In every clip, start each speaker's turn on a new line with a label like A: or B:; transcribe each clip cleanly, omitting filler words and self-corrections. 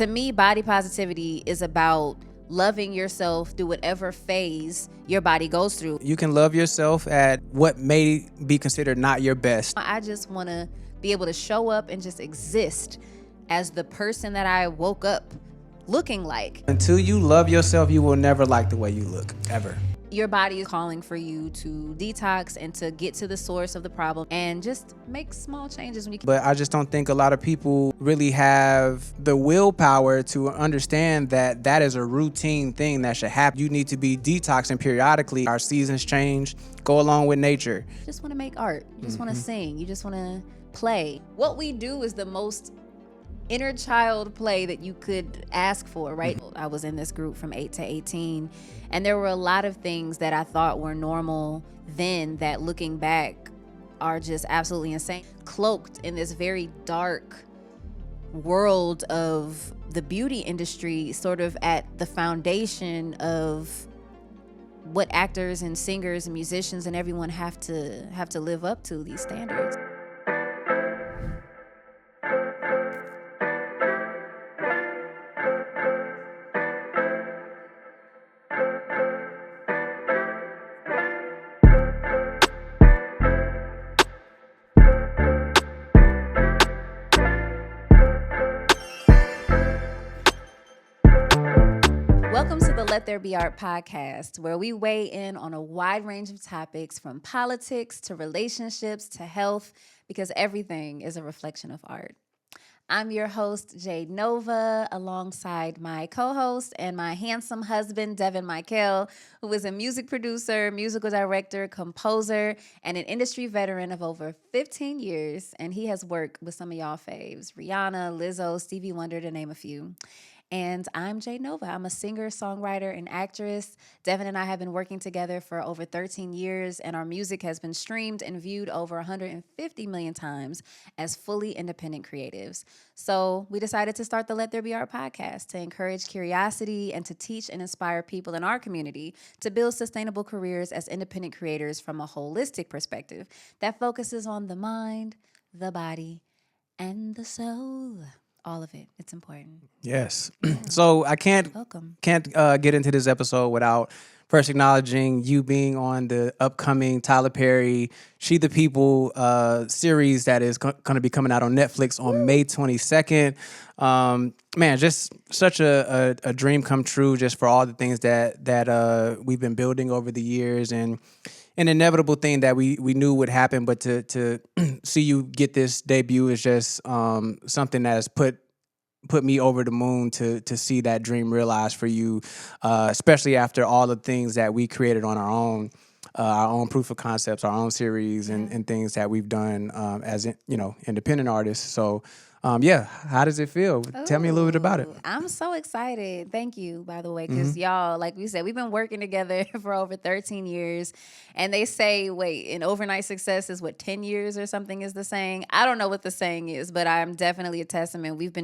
A: To me, body positivity is about loving yourself through whatever phase your body goes through.
B: You can love yourself at what may be considered not your best.
A: I just want to be able to show up and just exist as the person that I woke up looking like.
B: Until you love yourself, you will never like the way you look, ever.
A: Your body is calling for you to detox and to get to the source of the problem and just make small changes when you can.
B: But I just don't think a lot of people really have the willpower to understand that that is a routine thing that should happen. You need to be detoxing periodically. Our seasons change. Go along with nature.
A: You just want to make art. You just want to sing. You just want to play. What we do is the most inner child play that you could ask for, right? I was in this group from 8 to 18, and there were a lot of things that I thought were normal then that looking back are just absolutely insane. Cloaked in this very dark world of the beauty industry, sort of at the foundation of what actors and singers and musicians and everyone have to live up to, these standards. Welcome to the Let There Be Art podcast, where we weigh in on a wide range of topics from politics to relationships to health, because everything is a reflection of art. I'm your host, Jade Nova, alongside my co-host and my handsome husband, Devin Michael, who is a music producer, musical director, composer, and an industry veteran of over 15 years. And he has worked with some of y'all faves, Rihanna, Lizzo, Stevie Wonder, to name a few. And I'm Jade Nova. I'm a singer, songwriter, and actress. Devin and I have been working together for over 13 years, and our music has been streamed and viewed over 150 million times as fully independent creatives. So we decided to start the Let There Be Art podcast to encourage curiosity and to teach and inspire people in our community to build sustainable careers as independent creators from a holistic perspective that focuses on the mind, the body, and the soul. All of it. It's important.
B: Yes. So I can't get into this episode without first acknowledging you being on the upcoming Tyler Perry She the People series that is going to be coming out on Netflix on May 22nd. Man, just such a dream come true, just for all the things that we've been building over the years, and an inevitable thing that we knew would happen, but to see you get this debut is just something that has put me over the moon to see that dream realized for you, especially after all the things that we created on our own proof of concepts, our own series, and things that we've done as independent artists. So how does it feel? Tell me a little bit about it.
A: I'm so excited. Thank you, by the way, because y'all, like we said, we've been working together for over 13 years, and they say, an overnight success is 10 years or something is the saying. I don't know what the saying is, but I'm definitely a testament. We've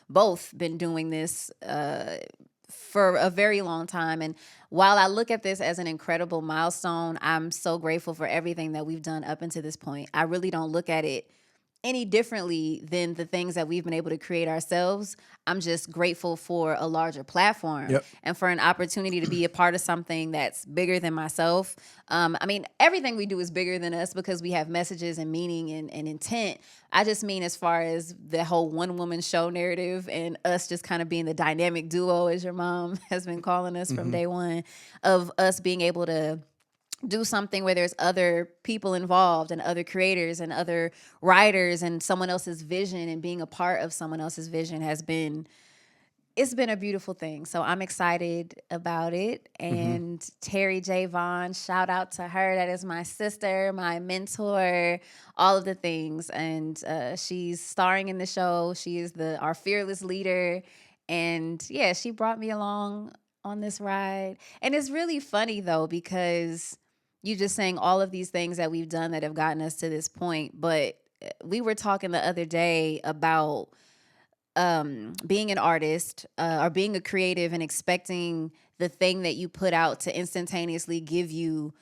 A: both been doing this for a very long time, and while I look at this as an incredible milestone, I'm so grateful for everything that we've done up until this point. I really don't look at it any differently than the things that we've been able to create ourselves. I'm just grateful for a larger platform and for an opportunity to be a part of something that's bigger than myself. Everything we do is bigger than us because we have messages and meaning and intent. I just mean as far as the whole one-woman show narrative and us just kind of being the dynamic duo, as your mom has been calling us from day one, of us being able to do something where there's other people involved and other creators and other writers and someone else's vision, and being a part of someone else's vision it's been a beautiful thing. So I'm excited about it. And Terry J. Vaughn, shout out to her. That is my sister, my mentor, all of the things. And she's starring in the show. She is our fearless leader. And she brought me along on this ride. And it's really funny though, because you just saying all of these things that we've done that have gotten us to this point. But we were talking the other day about being an artist or being a creative and expecting the thing that you put out to instantaneously give you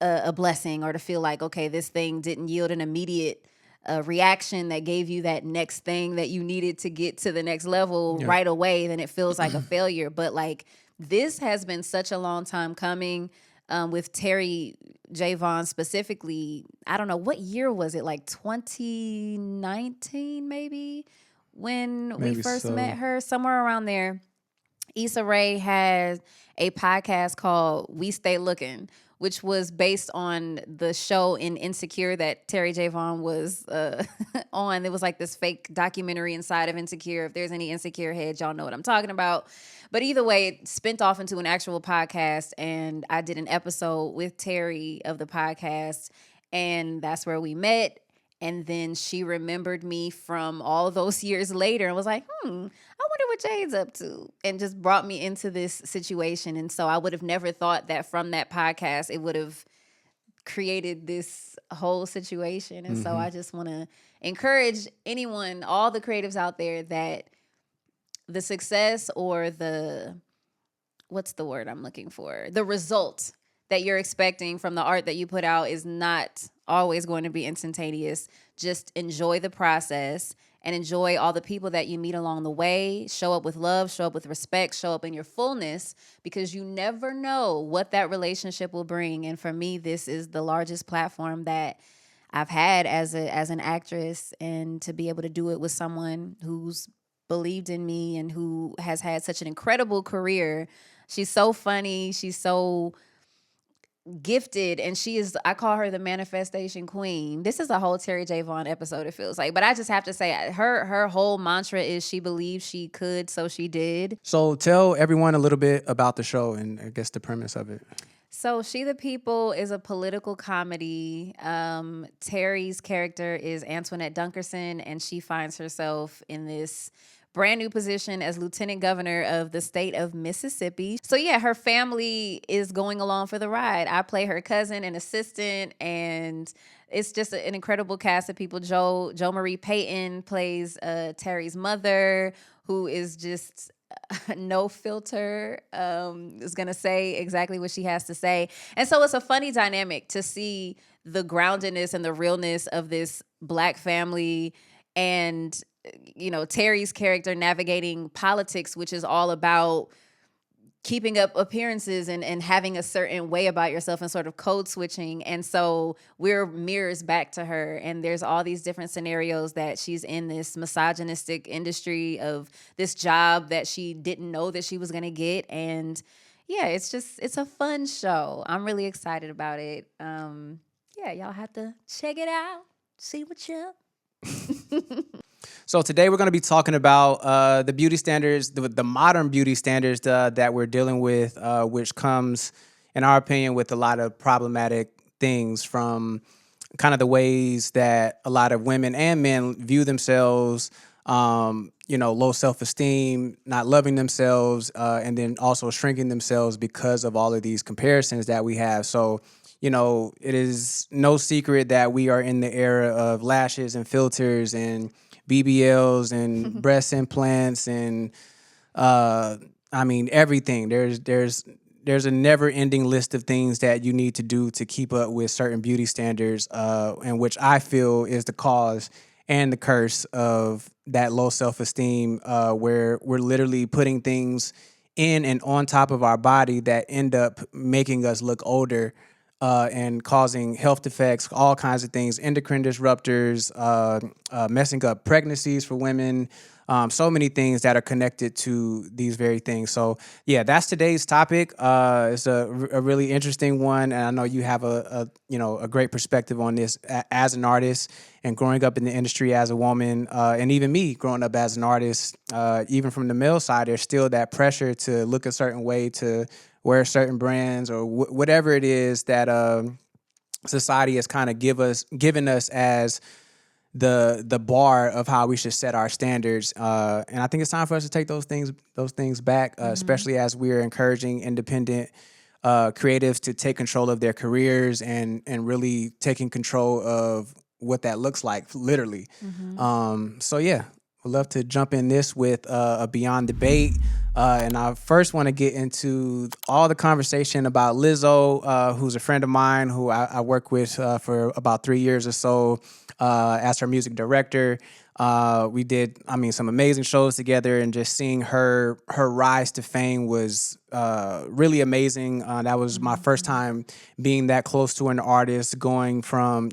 A: a blessing, or to feel like, okay, this thing didn't yield an immediate a reaction that gave you that next thing that you needed to get to the next level right away, then it feels like a failure. But like, this has been such a long time coming. With Terry Javon specifically, I don't know, what year was it? Like 2019 maybe, when we first met her, somewhere around there. Issa Rae has a podcast called We Stay Looking, which was based on the show in Insecure that Terry Javon was on. It was like this fake documentary inside of Insecure. If there's any Insecure heads, y'all know what I'm talking about. But either way, it spent off into an actual podcast, and I did an episode with Terry of the podcast, and that's where we met. And then she remembered me from all those years later and was like, I wonder what Jade's up to, and just brought me into this situation. And so I would have never thought that from that podcast, it would have created this whole situation. And so I just want to encourage anyone, all the creatives out there, that the success or what's the word I'm looking for? The result that you're expecting from the art that you put out is not always going to be instantaneous. Just enjoy the process and enjoy all the people that you meet along the way. Show up with love, show up with respect, show up in your fullness, because you never know what that relationship will bring. And for me, this is the largest platform that I've had as an actress, and to be able to do it with someone who's believed in me and who has had such an incredible career. She's so funny. She's so gifted, and I call her the manifestation queen. This is a whole Terry Javon episode, it feels like, but I just have to say, her whole mantra is she believed she could, so she did.
B: So tell everyone a little bit about the show and I guess the premise of it.
A: So She the People is a political comedy. Terry's character is Antoinette Dunkerson, and she finds herself in this brand new position as lieutenant governor of the state of Mississippi. So yeah, her family is going along for the ride. I play her cousin and assistant, and it's just an incredible cast of people. Jo Marie Payton plays Terry's mother, who is just no filter, is going to say exactly what she has to say. And so it's a funny dynamic to see the groundedness and the realness of this Black family, and Terry's character navigating politics, which is all about keeping up appearances and having a certain way about yourself and sort of code switching. And so we're mirrors back to her. And there's all these different scenarios that she's in this misogynistic industry of this job that she didn't know that she was going to get. And yeah, it's a fun show. I'm really excited about it. Yeah, y'all have to check it out. See what's up.
B: So today we're going to be talking about the beauty standards, the modern beauty standards that we're dealing with, which comes, in our opinion, with a lot of problematic things, from kind of the ways that a lot of women and men view themselves, low self-esteem, not loving themselves, and then also shrinking themselves because of all of these comparisons that we have. So, it is no secret that we are in the era of lashes and filters and BBLs and breast implants and everything. There's a never-ending list of things that you need to do to keep up with certain beauty standards, and which I feel is the cause and the curse of that low self-esteem, where we're literally putting things in and on top of our body that end up making us look older, and causing health defects, all kinds of things, endocrine disruptors, messing up pregnancies for women, so many things that are connected to these very things. So yeah, that's today's topic. It's a really interesting one, and I know you have a great perspective on this as an artist and growing up in the industry as a woman, and even me growing up as an artist. Even from the male side, there's still that pressure to look a certain way, to wear certain brands, or whatever it is that society has kind of given us as the bar of how we should set our standards. And I think it's time for us to take those things back, especially as we're encouraging independent creatives to take control of their careers and really taking control of what that looks like, literally. So yeah, we'd love to jump in this with a Beyond debate. And I first want to get into all the conversation about Lizzo, who's a friend of mine who I work with for about 3 years or so as her music director. We did, some amazing shows together, and just seeing her rise to fame was really amazing. That was my first time being that close to an artist, going from,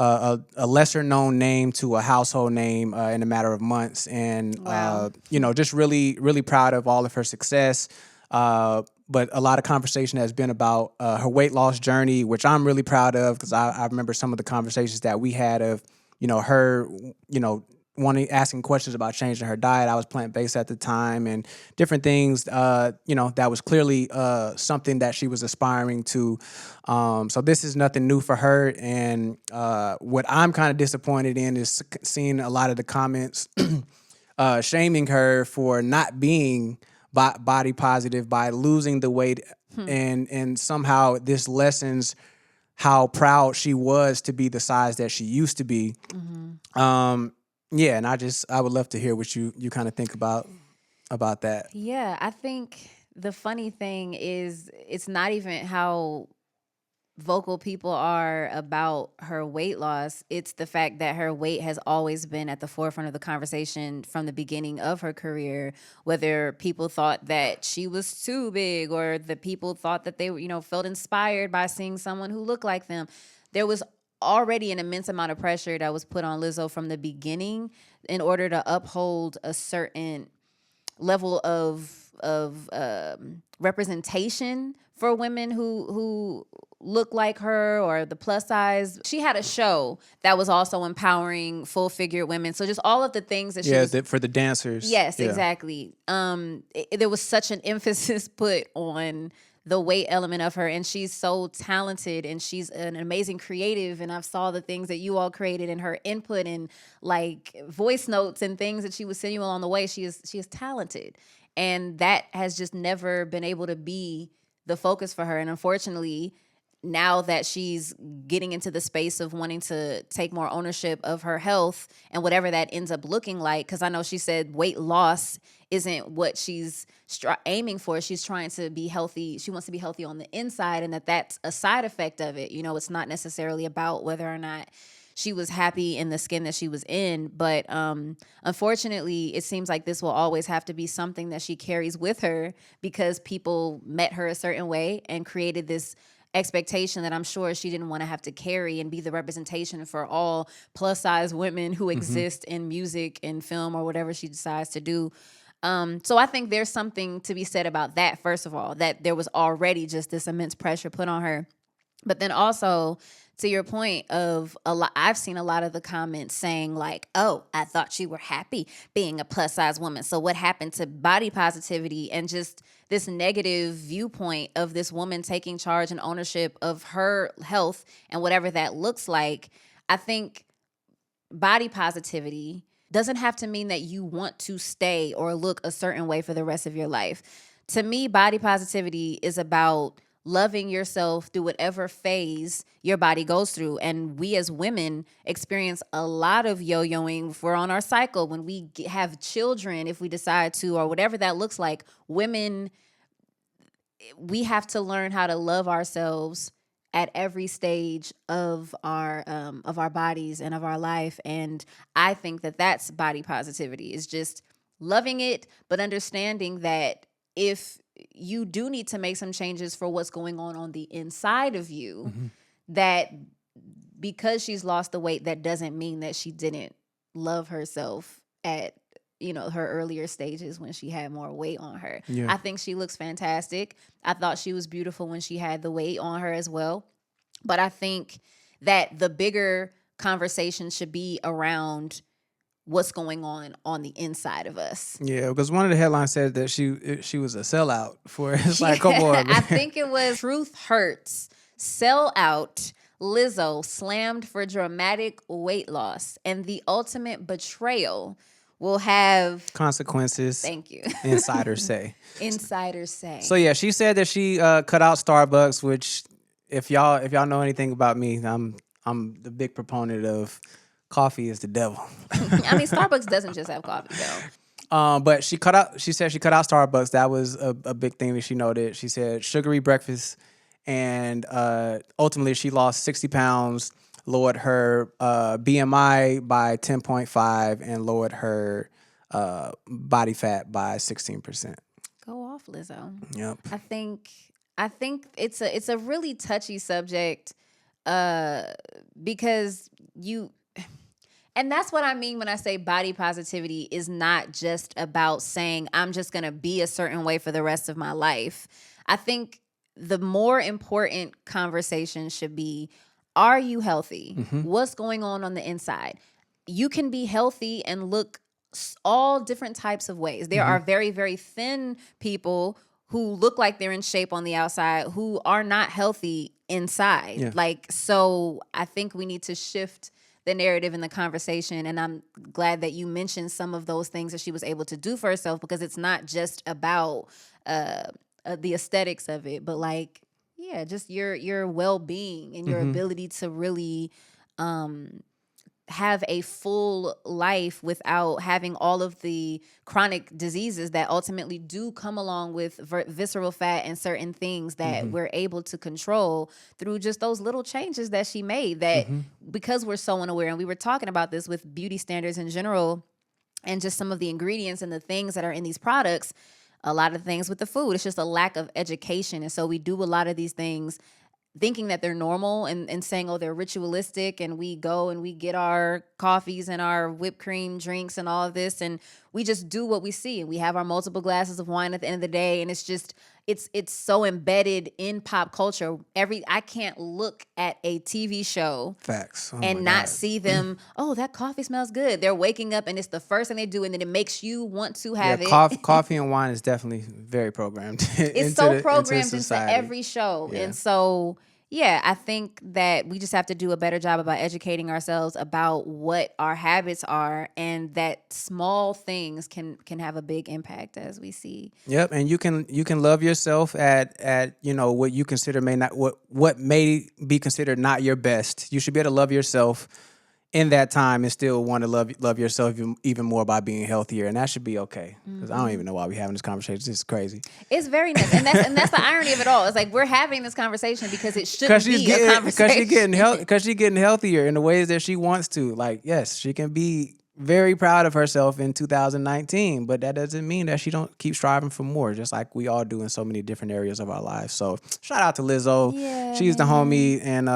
B: a lesser known name to a household name in a matter of months. And,
A: Wow.
B: just really, really proud of all of her success. But a lot of conversation has been about her weight loss journey, which I'm really proud of, because I remember some of the conversations that we had of, her, asking questions about changing her diet. I was plant-based at the time, and different things, that was clearly something that she was aspiring to. So this is nothing new for her. And what I'm kind of disappointed in is seeing a lot of the comments shaming her for not being body positive, by losing the weight. And somehow this lessens how proud she was to be the size that she used to be. And I would love to hear what you kind of think about that.
A: Yeah, I think the funny thing is it's not even how vocal people are about her weight loss. It's the fact that her weight has always been at the forefront of the conversation from the beginning of her career, whether people thought that she was too big, or the people thought that they felt inspired by seeing someone who looked like them. There was already an immense amount of pressure that was put on Lizzo from the beginning in order to uphold a certain level of representation for women who look like her, or the plus size. She had a show that was also empowering full figured women. So just all of the things that she was,
B: for the dancers.
A: Yes,
B: yeah.
A: Exactly. There was such an emphasis put on the weight element of her, and she's so talented, and she's an amazing creative, and I've saw the things that you all created, and her input, and like voice notes and things that she was sending you along the way. She is talented, and that has just never been able to be the focus for her. And unfortunately, now that she's getting into the space of wanting to take more ownership of her health and whatever that ends up looking like, because I know she said weight loss isn't what she's aiming for. She's trying to be healthy. She wants to be healthy on the inside, and that's a side effect of it. It's not necessarily about whether or not she was happy in the skin that she was in. But unfortunately, it seems like this will always have to be something that she carries with her, because people met her a certain way and created this expectation that I'm sure she didn't want to have to carry and be the representation for all plus size women who exist in music and film or whatever she decides to do. So I think there's something to be said about that, first of all, that there was already just this immense pressure put on her. But then also, to your point of I've seen a lot of the comments saying like, oh, I thought you were happy being a plus size woman. So what happened to body positivity? And just this negative viewpoint of this woman taking charge and ownership of her health and whatever that looks like. I think body positivity doesn't have to mean that you want to stay or look a certain way for the rest of your life. To me, body positivity is about loving yourself through whatever phase your body goes through. And we as women experience a lot of yo-yoing if we're on our cycle, when we have children, if we decide to, or whatever that looks like. Women, we have to learn how to love ourselves at every stage of our bodies and of our life. And I think that that's body positivity, is just loving it, but understanding that if you do need to make some changes for what's going on the inside of you, that because she's lost the weight, that doesn't mean that she didn't love herself at her earlier stages when she had more weight on her.
B: Yeah.
A: I think she looks fantastic. I thought she was beautiful when she had the weight on her as well. But I think that the bigger conversation should be around what's going on the inside of us.
B: Yeah, because one of the headlines said that she was a sellout for it's like, come on, man.
A: I think it was Truth Hurts. Sell out. Lizzo slammed for dramatic weight loss, and the ultimate betrayal will have
B: consequences.
A: Thank you.
B: Insiders say.
A: Insiders say.
B: So yeah, she said that she cut out Starbucks, which if y'all know anything about me, I'm the big proponent of coffee is the devil.
A: I mean, Starbucks doesn't just have coffee though.
B: But she cut out. She said she cut out Starbucks. That was a big thing that she noted. She said sugary breakfast, and ultimately she lost 60 pounds, lowered her BMI by 10.5, and lowered her body fat by 16%.
A: Go off, Lizzo.
B: Yep.
A: I think it's a really touchy subject because and that's what I mean when I say body positivity is not just about saying I'm just going to be a certain way for the rest of my life. I think the more important conversation should be, are you healthy? Mm-hmm. What's going on the inside? You can be healthy and look all different types of ways. There are very, very thin people who look like they're in shape on the outside who are not healthy inside. Yeah. Like, so I think we need to shift the narrative in the conversation. And I'm glad that you mentioned some of those things that she was able to do for herself, because it's not just about the aesthetics of it, but like, yeah, just your well-being and your ability to really have a full life without having all of the chronic diseases that ultimately do come along with visceral fat and certain things that we're able to control through just those little changes that she made, that because we're so unaware. And we were talking about this with beauty standards in general and just some of the ingredients and the things that are in these products. A lot of things with the food, it's just a lack of education. And so we do a lot of these things thinking that they're normal and saying, oh, they're ritualistic, and we go and we get our coffees and our whipped cream drinks and all of this, and we just do what we see, and we have our multiple glasses of wine at the end of the day, and it's just it's so embedded in pop culture. I can't look at a TV show and not see them, oh, that coffee smells good. They're waking up and it's the first thing they do, and then it makes you want to have it.
B: Coffee and wine is definitely very programmed.
A: It's so programmed into every show. Yeah. And so, yeah, I think that we just have to do a better job about educating ourselves about what our habits are, and that small things can have a big impact, as we see.
B: Yep, and you can love yourself at what you consider what may be considered not your best. You should be able to love yourself in that time and still want to love yourself even more by being healthier, and that should be okay. Because I don't even know why we're having this conversation. This is crazy.
A: It's very nice, and that's the irony of it all. It's like we're having this conversation because it shouldn't be a conversation.
B: Because she's getting healthier in the ways that she wants to. Like, yes, she can be very proud of herself in 2019, but that doesn't mean that she don't keep striving for more, just like we all do in so many different areas of our lives. So shout out to Lizzo. Yeah, she's the homie, and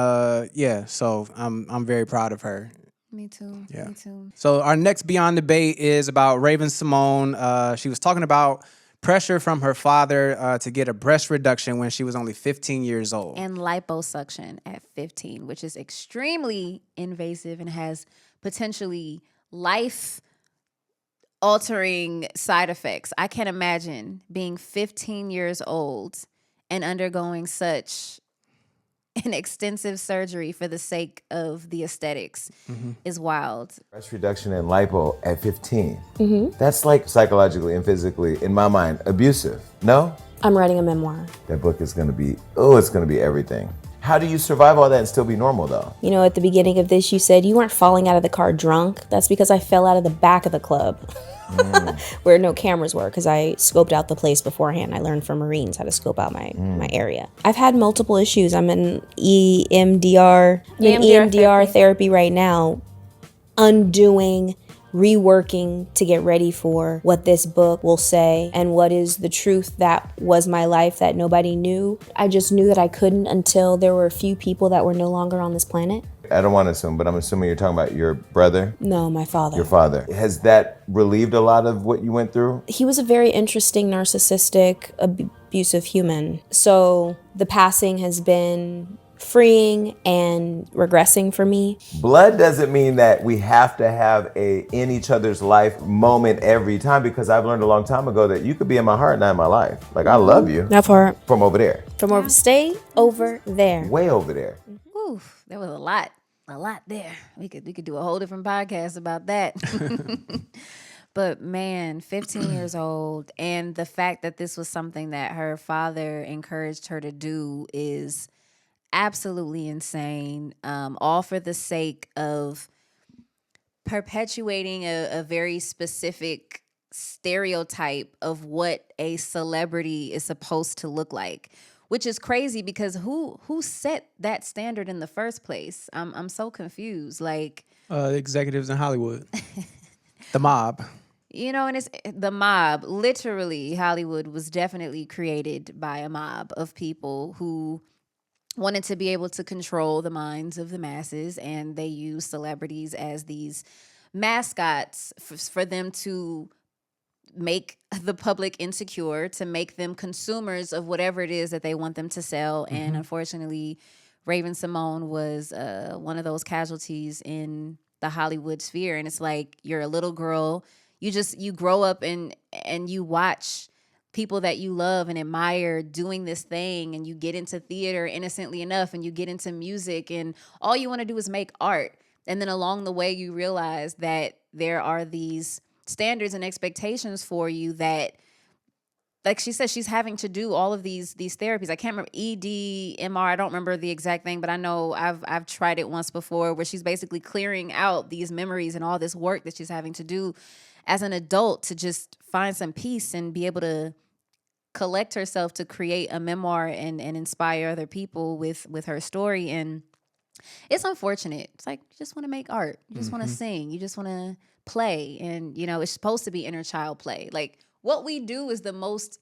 B: so I'm very proud of her.
A: Me too.
B: Yeah.
A: Me too.
B: So our next Beyond Debate is about Raven-Symoné. She was talking about pressure from her father to get a breast reduction when she was only 15 years old.
A: And liposuction at 15, which is extremely invasive and has potentially life-altering side effects. I can't imagine being 15 years old and undergoing such an extensive surgery for the sake of the aesthetics is wild.
C: Breast reduction and lipo at 15. That's like psychologically and physically, in my mind, abusive. No?
D: I'm writing a memoir.
C: That book is going to be, it's going to be everything. How do you survive all that and still be normal, though?
D: You know, at the beginning of this, you said you weren't falling out of the car drunk. That's because I fell out of the back of the club where no cameras were, because I scoped out the place beforehand. I learned from Marines how to scope out my area. I've had multiple issues. I'm in EMDR therapy right now, undoing, reworking to get ready for what this book will say and what is the truth that was my life that nobody knew. I just knew that I couldn't until there were a few people that were no longer on this planet.
C: I don't want to assume, but I'm assuming you're talking about your brother?
D: No, my father.
C: Your father. Has that relieved a lot of what you went through?
D: He was a very interesting, narcissistic, abusive human. So the passing has been freeing and regressing for me.
C: Blood doesn't mean that we have to have a in each other's life moment every time, because I've learned a long time ago that you could be in my heart, not in my life. Like, I love you.
D: That part.
C: From over there.
D: Stay over there.
C: Way over there.
A: Oof, there was a lot there. We could do a whole different podcast about that. But man, 15 years old, and the fact that this was something that her father encouraged her to do is absolutely insane. All for the sake of perpetuating a very specific stereotype of what a celebrity is supposed to look like, which is crazy because who set that standard in the first place? I'm so confused. Like
B: executives in Hollywood, the mob.
A: You know, and it's the mob. Literally, Hollywood was definitely created by a mob of people who wanted to be able to control the minds of the masses, and they use celebrities as these mascots for them to make the public insecure, to make them consumers of whatever it is that they want them to sell. Mm-hmm. And unfortunately, Raven-Symoné was one of those casualties in the Hollywood sphere. And it's like, you're a little girl, you grow up and you watch people that you love and admire doing this thing, and you get into theater innocently enough, and you get into music, and all you want to do is make art. And then along the way, you realize that there are these standards and expectations for you that, like she said, she's having to do all of these therapies. I can't remember EDMR. I don't remember the exact thing, but I know I've tried it once before, where she's basically clearing out these memories and all this work that she's having to do as an adult to just find some peace and be able to collect herself to create a memoir and inspire other people with her story. And it's unfortunate. It's like, you just want to make art. You just want to sing. You just want to play. And, you know, it's supposed to be inner child play. Like, what we do is the most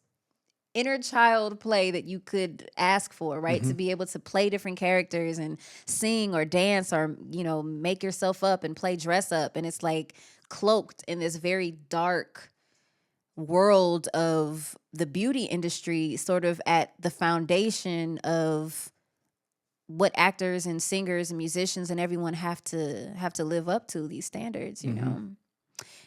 A: inner child play that you could ask for, right? To be able to play different characters and sing or dance or, you know, make yourself up and play dress up. And it's like cloaked in this very dark world of the beauty industry, sort of at the foundation of what actors and singers and musicians and everyone have to live up to, these standards, you know.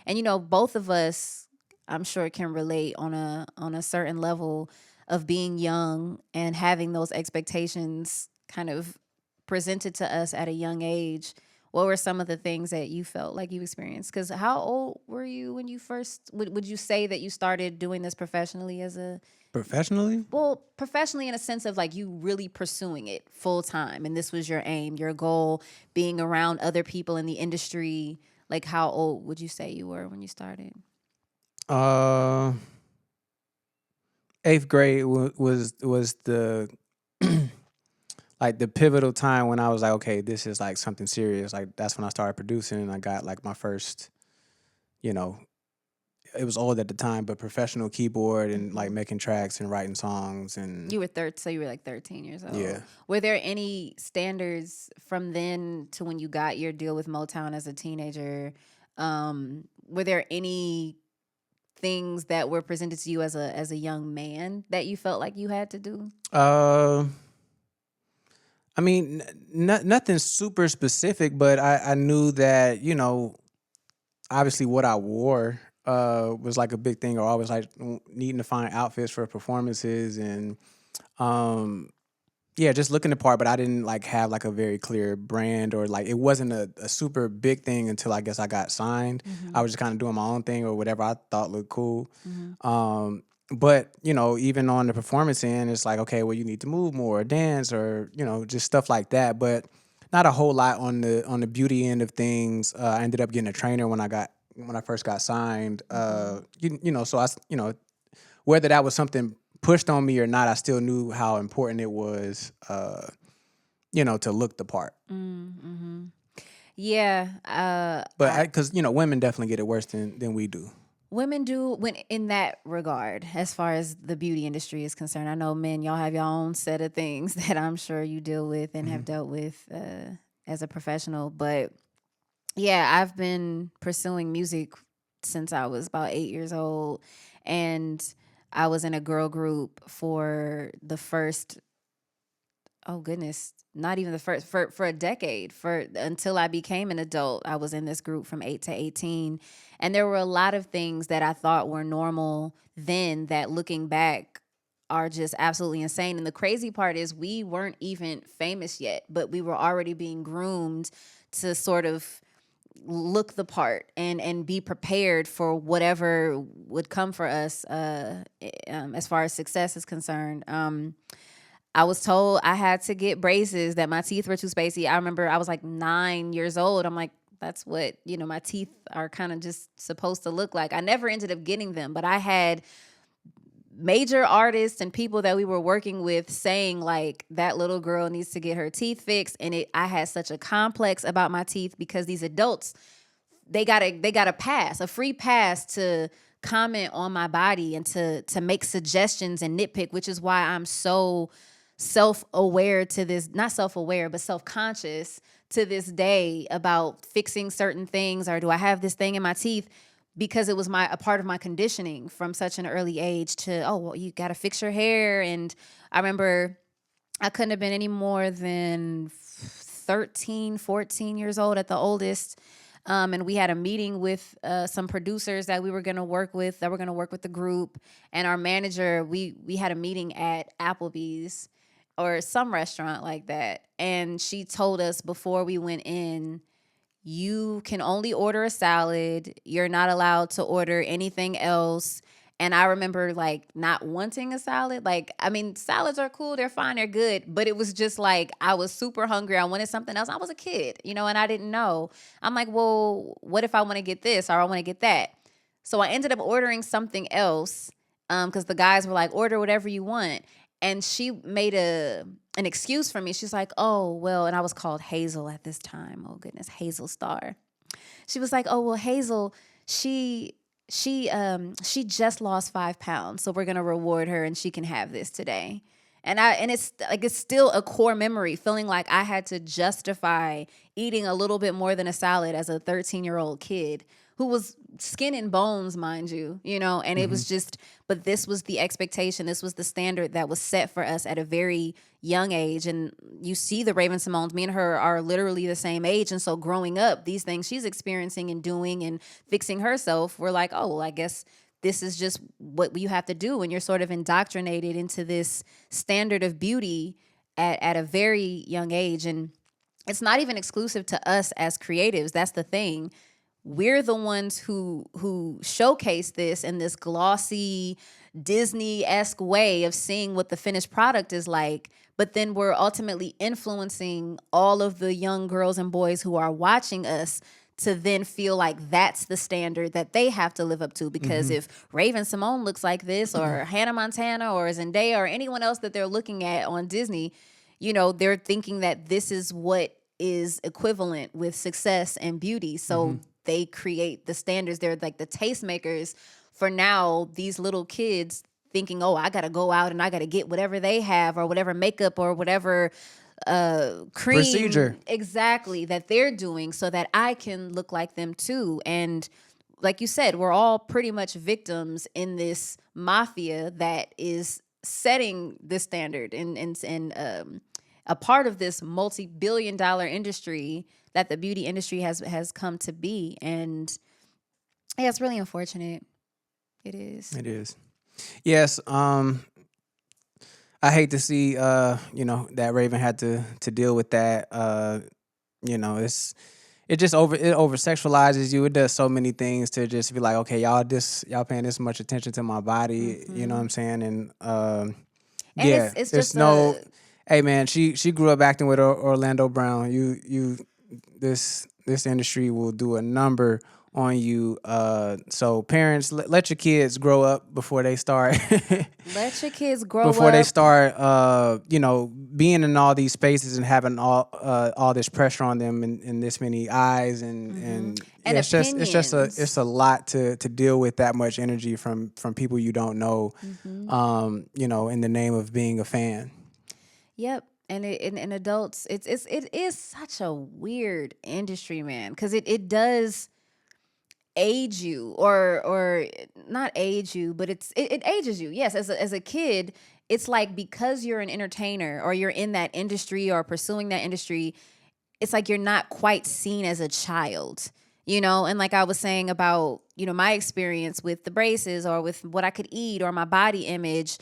A: And, you know, both of us, I'm sure, can relate on a certain level of being young and having those expectations kind of presented to us at a young age. What were some of the things that you felt like you experienced? Because how old were you when you first, would you say that you started doing this professionally
B: Professionally?
A: Well, professionally in a sense of like you really pursuing it full time, and this was your aim, your goal, being around other people in the industry. Like, how old would you say you were when you started?
B: 8th grade was the like the pivotal time when I was like, okay, this is like something serious. Like, that's when I started producing, and I got like my first, you know, it was old at the time, but professional keyboard and like making tracks and writing songs. And
A: you were so you were like 13 years old.
B: Yeah.
A: Were there any standards from then to when you got your deal with Motown as a teenager? Were there any things that were presented to you as a young man that you felt like you had to do?
B: I mean, nothing super specific, but I knew that, you know, obviously what I wore was like a big thing, or always like needing to find outfits for performances, and yeah, just looking the part. But I didn't like have like a very clear brand, or like it wasn't a super big thing until I guess I got signed. I was just kind of doing my own thing or whatever I thought looked cool. But, you know, even on the performance end, it's like, okay, well, you need to move more, dance, or, you know, just stuff like that. But not a whole lot on the beauty end of things. I ended up getting a trainer when I first got signed. You know, so you know, whether that was something pushed on me or not, I still knew how important it was, you know, to look the part.
A: Yeah.
B: But because, you know, women definitely get it worse than we do.
A: Women do, when in that regard, as far as the beauty industry is concerned. I know men, y'all have your own set of things that I'm sure you deal with and have dealt with as a professional. But yeah, I've been pursuing music since I was about 8 years old. And I was in a girl group for the first, oh goodness, not even the first, for a decade, until I became an adult. I was in this group from 8 to 18. And there were a lot of things that I thought were normal then that, looking back, are just absolutely insane. And the crazy part is we weren't even famous yet, but we were already being groomed to sort of look the part and be prepared for whatever would come for us as far as success is concerned. I was told I had to get braces, that my teeth were too spacey. I remember I was like 9 years old. I'm like, That's what, my teeth are kind of just supposed to look like. I never ended up getting them, but I had major artists and people that we were working with saying like that little girl needs to get her teeth fixed. And I had such a complex about my teeth because these adults, they got a pass, a free pass to comment on my body and to make suggestions and nitpick, which is why I'm so self-aware to this, not self-aware, but self-conscious to this day about fixing certain things, or do I have this thing in my teeth? Because it was a part of my conditioning from such an early age to, oh, well, you got to fix your hair. And I remember I couldn't have been any more than 13, 14 years old at the oldest. And we had a meeting with some producers that we were going to work with, that were going to work with the group. And our manager, we had a meeting at Applebee's or some restaurant like that. And she told us before we went in, you can only order a salad. You're not allowed to order anything else. And I remember like not wanting a salad. Like, I mean, salads are cool. They're fine. They're good. But it was just like, I was super hungry. I wanted something else. I was a kid, and I didn't know. I'm like, well, what if I want to get this or I want to get that? So I ended up ordering something else because the guys were like, order whatever you want. And she made an excuse for me. She's like, oh, well, and I was called Hazel at this time. Oh, goodness, Hazel Star. She was like, oh, well, Hazel, she just lost 5 pounds, so we're going to reward her and she can have this today. And it's still a core memory, feeling like I had to justify eating a little bit more than a salad as a 13-year-old kid who was skin and bones, mind you, and it was just, but this was the expectation. This was the standard that was set for us at a very young age. And you see the Raven-Symones, me and her are literally the same age. And so growing up, these things she's experiencing and doing and fixing herself, we're like, oh, well, I guess this is just what you have to do. And you're sort of indoctrinated into this standard of beauty at a very young age. And it's not even exclusive to us as creatives. That's the thing. We're the ones who showcase this in this glossy, Disney-esque way of seeing what the finished product is like. But then we're ultimately influencing all of the young girls and boys who are watching us to then feel like that's the standard that they have to live up to. Because if Raven-Symoné looks like this, or Hannah Montana or Zendaya or anyone else that they're looking at on Disney, they're thinking that this is what is equivalent with success and beauty. So they create the standards. They're like the tastemakers for now these little kids thinking, oh, I got to go out and I got to get whatever they have or whatever makeup or whatever cream
B: procedure
A: exactly that they're doing so that I can look like them too. And like you said, we're all pretty much victims in this mafia that is setting this standard and a part of this multi-billion-dollar industry that the beauty industry has come to be. And yeah, it's really unfortunate. It is.
B: It is. Yes. I hate to see, that Raven had to deal with that. It over sexualizes you. It does so many things to just be like, okay, y'all paying this much attention to my body. You know what I'm saying? And yeah,
A: it's
B: there's
A: just
B: no. Hey man, she grew up acting with Orlando Brown. This industry will do a number on you. So parents, let your kids grow up before they start.
A: Let your kids grow
B: before
A: up.
B: they start, being in all these spaces and having all this pressure on them and this many eyes and yeah, it's a lot to deal with, that much energy from people you don't know. In the name of being a fan.
A: Yep. And in adults, it is such a weird industry, man, because it does age you or not age you, but it ages you. Yes, as a kid, it's like because you're an entertainer or you're in that industry or pursuing that industry, it's like you're not quite seen as a child. And like I was saying about, my experience with the braces or with what I could eat or my body image,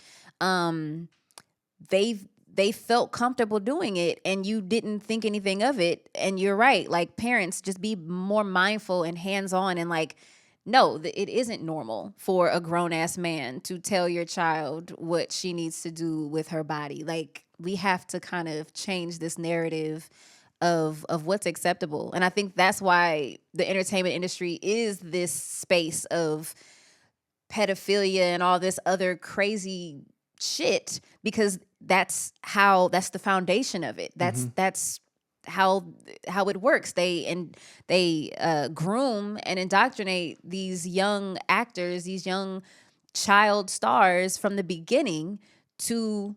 A: they felt comfortable doing it and you didn't think anything of it. And you're right. Like parents, just be more mindful and hands-on and like, no, it isn't normal for a grown-ass man to tell your child what she needs to do with her body. Like we have to kind of change this narrative of what's acceptable. And I think that's why the entertainment industry is this space of pedophilia and all this other crazy shit, because that's the foundation of it. That's how it works. They groom and indoctrinate these young actors, these young child stars from the beginning to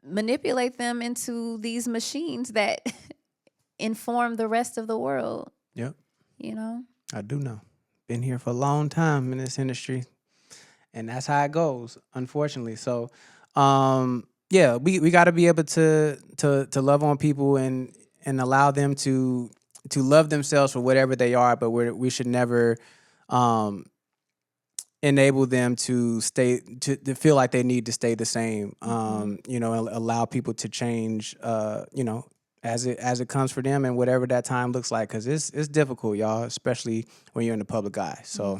A: manipulate them into these machines that inform the rest of the world.
B: Yep.
A: You know?
B: I do know. Been here for a long time in this industry. And that's how it goes, unfortunately. So yeah, we gotta be able to love on people and allow them to love themselves for whatever they are, but we should never enable them to stay to feel like they need to stay the same. You know, allow people to change. You know, as it comes for them and whatever that time looks like, because it's difficult, y'all, especially when you're in the public eye. So.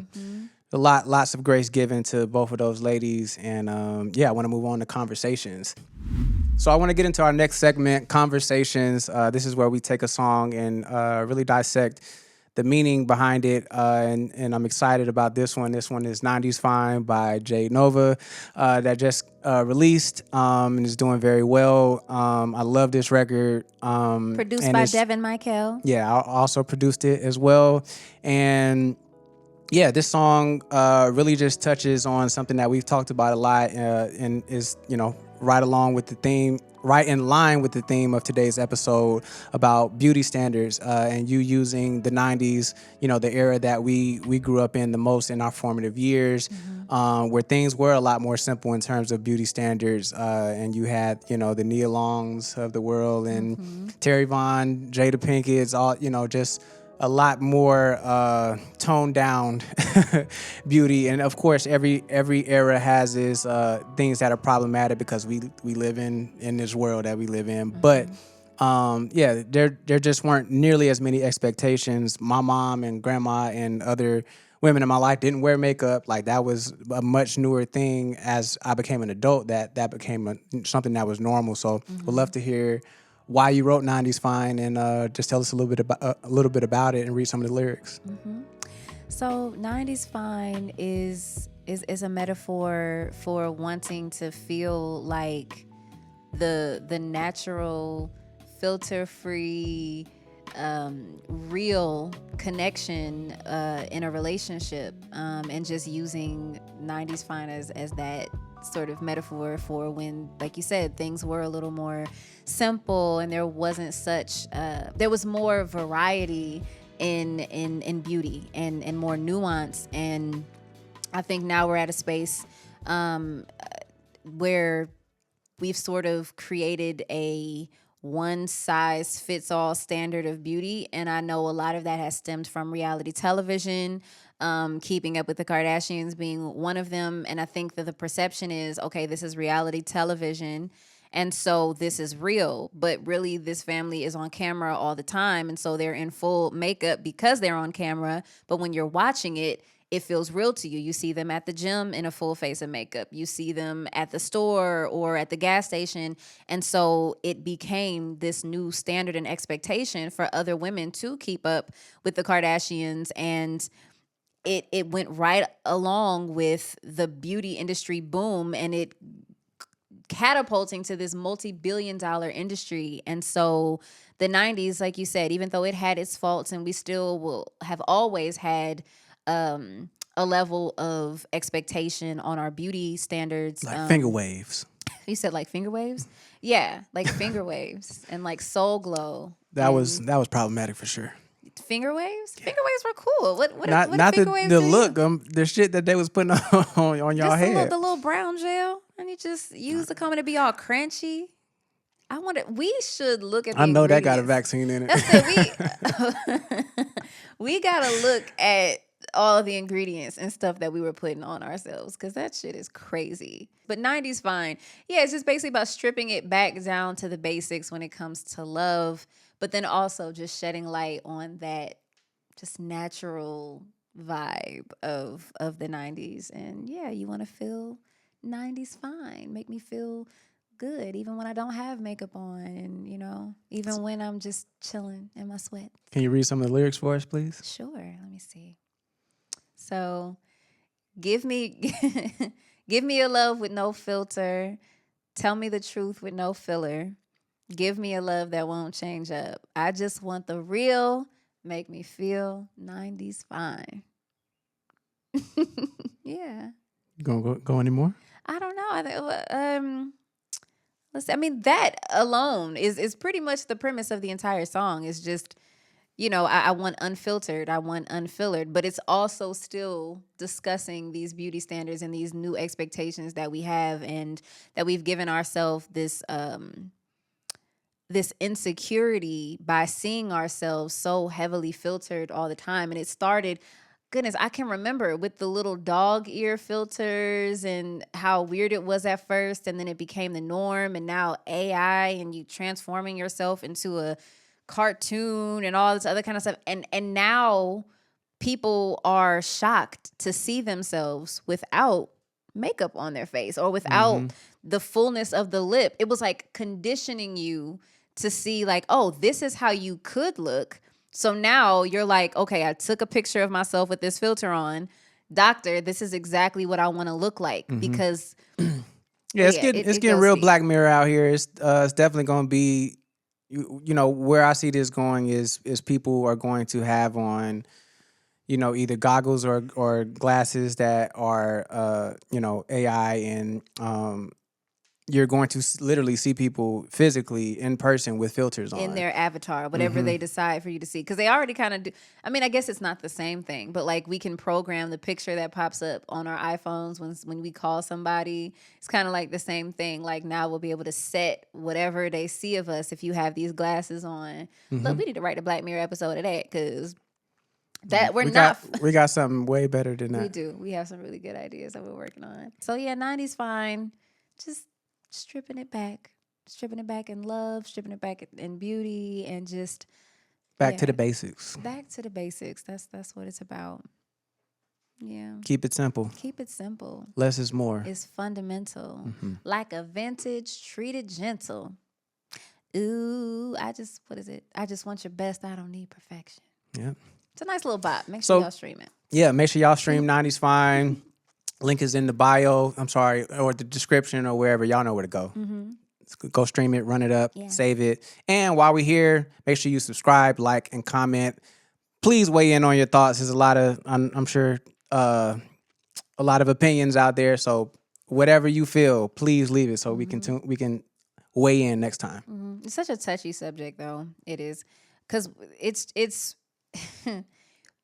B: Lots of grace given to both of those ladies, and yeah, I want to move on to conversations. So I want to get into our next segment, conversations. This is where we take a song and really dissect the meaning behind it, and I'm excited about this one. This one is 90s Fine by Jade that just released and is doing very well. I love this record.
A: Produced by Devin Michael.
B: Yeah, I also produced it as well, and yeah, this song really just touches on something that we've talked about a lot, and is, you know, right in line with the theme of today's episode about beauty standards, and you using the 90s, you know, the era that we grew up in the most in our formative years, where things were a lot more simple in terms of beauty standards, and you had, you know, the Nia Longs of the world and Terry Von, Jada Pinkett's, all, you know, just a lot more toned down beauty. And of course, every era has its things that are problematic because we live in this world that we live in. But yeah, there just weren't nearly as many expectations. My mom and grandma and other women in my life didn't wear makeup. Like, that was a much newer thing. As I became an adult, that became something that was normal. So would love to hear why you wrote 90s Fine, and just tell us a little bit about it and read some of the lyrics.
A: So 90s Fine is a metaphor for wanting to feel like the natural, filter-free, real connection in a relationship, and just using 90s Fine as that sort of metaphor for when, like you said, things were a little more simple and there wasn't such there was more variety in beauty and more nuance. And I think now we're at a space where we've sort of created a one-size-fits-all standard of beauty, and I know a lot of that has stemmed from reality television, Keeping Up with the Kardashians being one of them. And I think that the perception is, okay, this is reality television, and so this is real. But really, this family is on camera all the time, and so they're in full makeup because they're on camera. But when you're watching it, it feels real to you. You see them at the gym in a full face of makeup. You see them at the store or at the gas station. And so it became this new standard and expectation for other women to keep up with the Kardashians. And it went right along with the beauty industry boom, and it catapulting to this multi-billion-dollar industry. And so the 90s, like you said, even though it had its faults, and we still will have always had a level of expectation on our beauty standards.
B: Like finger waves.
A: You said like finger waves? Yeah, like finger waves and like soul glow.
B: That was problematic for sure.
A: Finger waves? Yeah. Finger waves were cool. What
B: not
A: finger waves
B: the look, the shit that they was putting on y'all
A: just
B: head.
A: The little brown gel, and you just use the comb to be all crunchy. We should look at the
B: I know that
A: ingredients.
B: got a vaccine in it.
A: That's it. We gotta look at all of the ingredients and stuff that we were putting on ourselves, because that shit is crazy. But 90s Fine. Yeah, it's just basically about stripping it back down to the basics when it comes to love, but then also just shedding light on that just natural vibe of the 90s. And yeah, you want to feel 90s fine. Make me feel good, even when I don't have makeup on, and even when I'm just chilling in my sweat.
B: Can you read some of the lyrics for us, please?
A: Sure. Let me see. So, give me give me a love with no filter. Tell me the truth with no filler. Give me a love that won't change up. I just want the real. Make me feel 90s fine. Yeah.
B: You gonna go anymore?
A: I don't know. Let's see. I mean, that alone is pretty much the premise of the entire song. Is just, I want unfiltered, I want unfillered, but it's also still discussing these beauty standards and these new expectations that we have, and that we've given ourselves this insecurity by seeing ourselves so heavily filtered all the time. And it started, goodness, I can remember with the little dog ear filters and how weird it was at first, and then it became the norm, and now AI and you transforming yourself into a cartoon and all this other kind of stuff. And now people are shocked to see themselves without makeup on their face or without the fullness of the lip. It was like conditioning you to see like, oh, this is how you could look. So now you're like, okay, I took a picture of myself with this filter on. Doctor, this is exactly what I want to look like, because
B: it's getting real deep. Black Mirror out here. It's definitely going to be, where I see this going is people are going to have on, either goggles or glasses that are, AI, and you're going to literally see people physically in person with filters on.
A: In their avatar, whatever they decide for you to see. Because they already kind of do. I mean, I guess it's not the same thing, but like we can program the picture that pops up on our iPhones when we call somebody. It's kind of like the same thing. Like now we'll be able to set whatever they see of us if you have these glasses on. Look, we need to write a Black Mirror episode of that, because we
B: got something way better than that.
A: We do. We have some really good ideas that we're working on. So yeah, 90s fine. Just stripping it back in love, stripping it back in beauty, and just
B: back to the basics.
A: Back to the basics. That's what it's about. Yeah.
B: Keep it simple.
A: Keep it simple.
B: Less is more.
A: It's fundamental. Like a vintage, treat it gentle. Ooh, I just want your best. I don't need perfection.
B: Yeah.
A: It's a nice little bop. Make sure y'all stream it.
B: Yeah, make sure y'all stream 90s Fine. Link is in the bio. I'm sorry, or the description or wherever. Y'all know where to go. Go stream it, run it up, save it. And while we're here, make sure you subscribe, like, and comment. Please weigh in on your thoughts. There's a lot of, I'm sure, a lot of opinions out there. So whatever you feel, please leave it so we can weigh in next time.
A: It's such a touchy subject, though. It is, because it's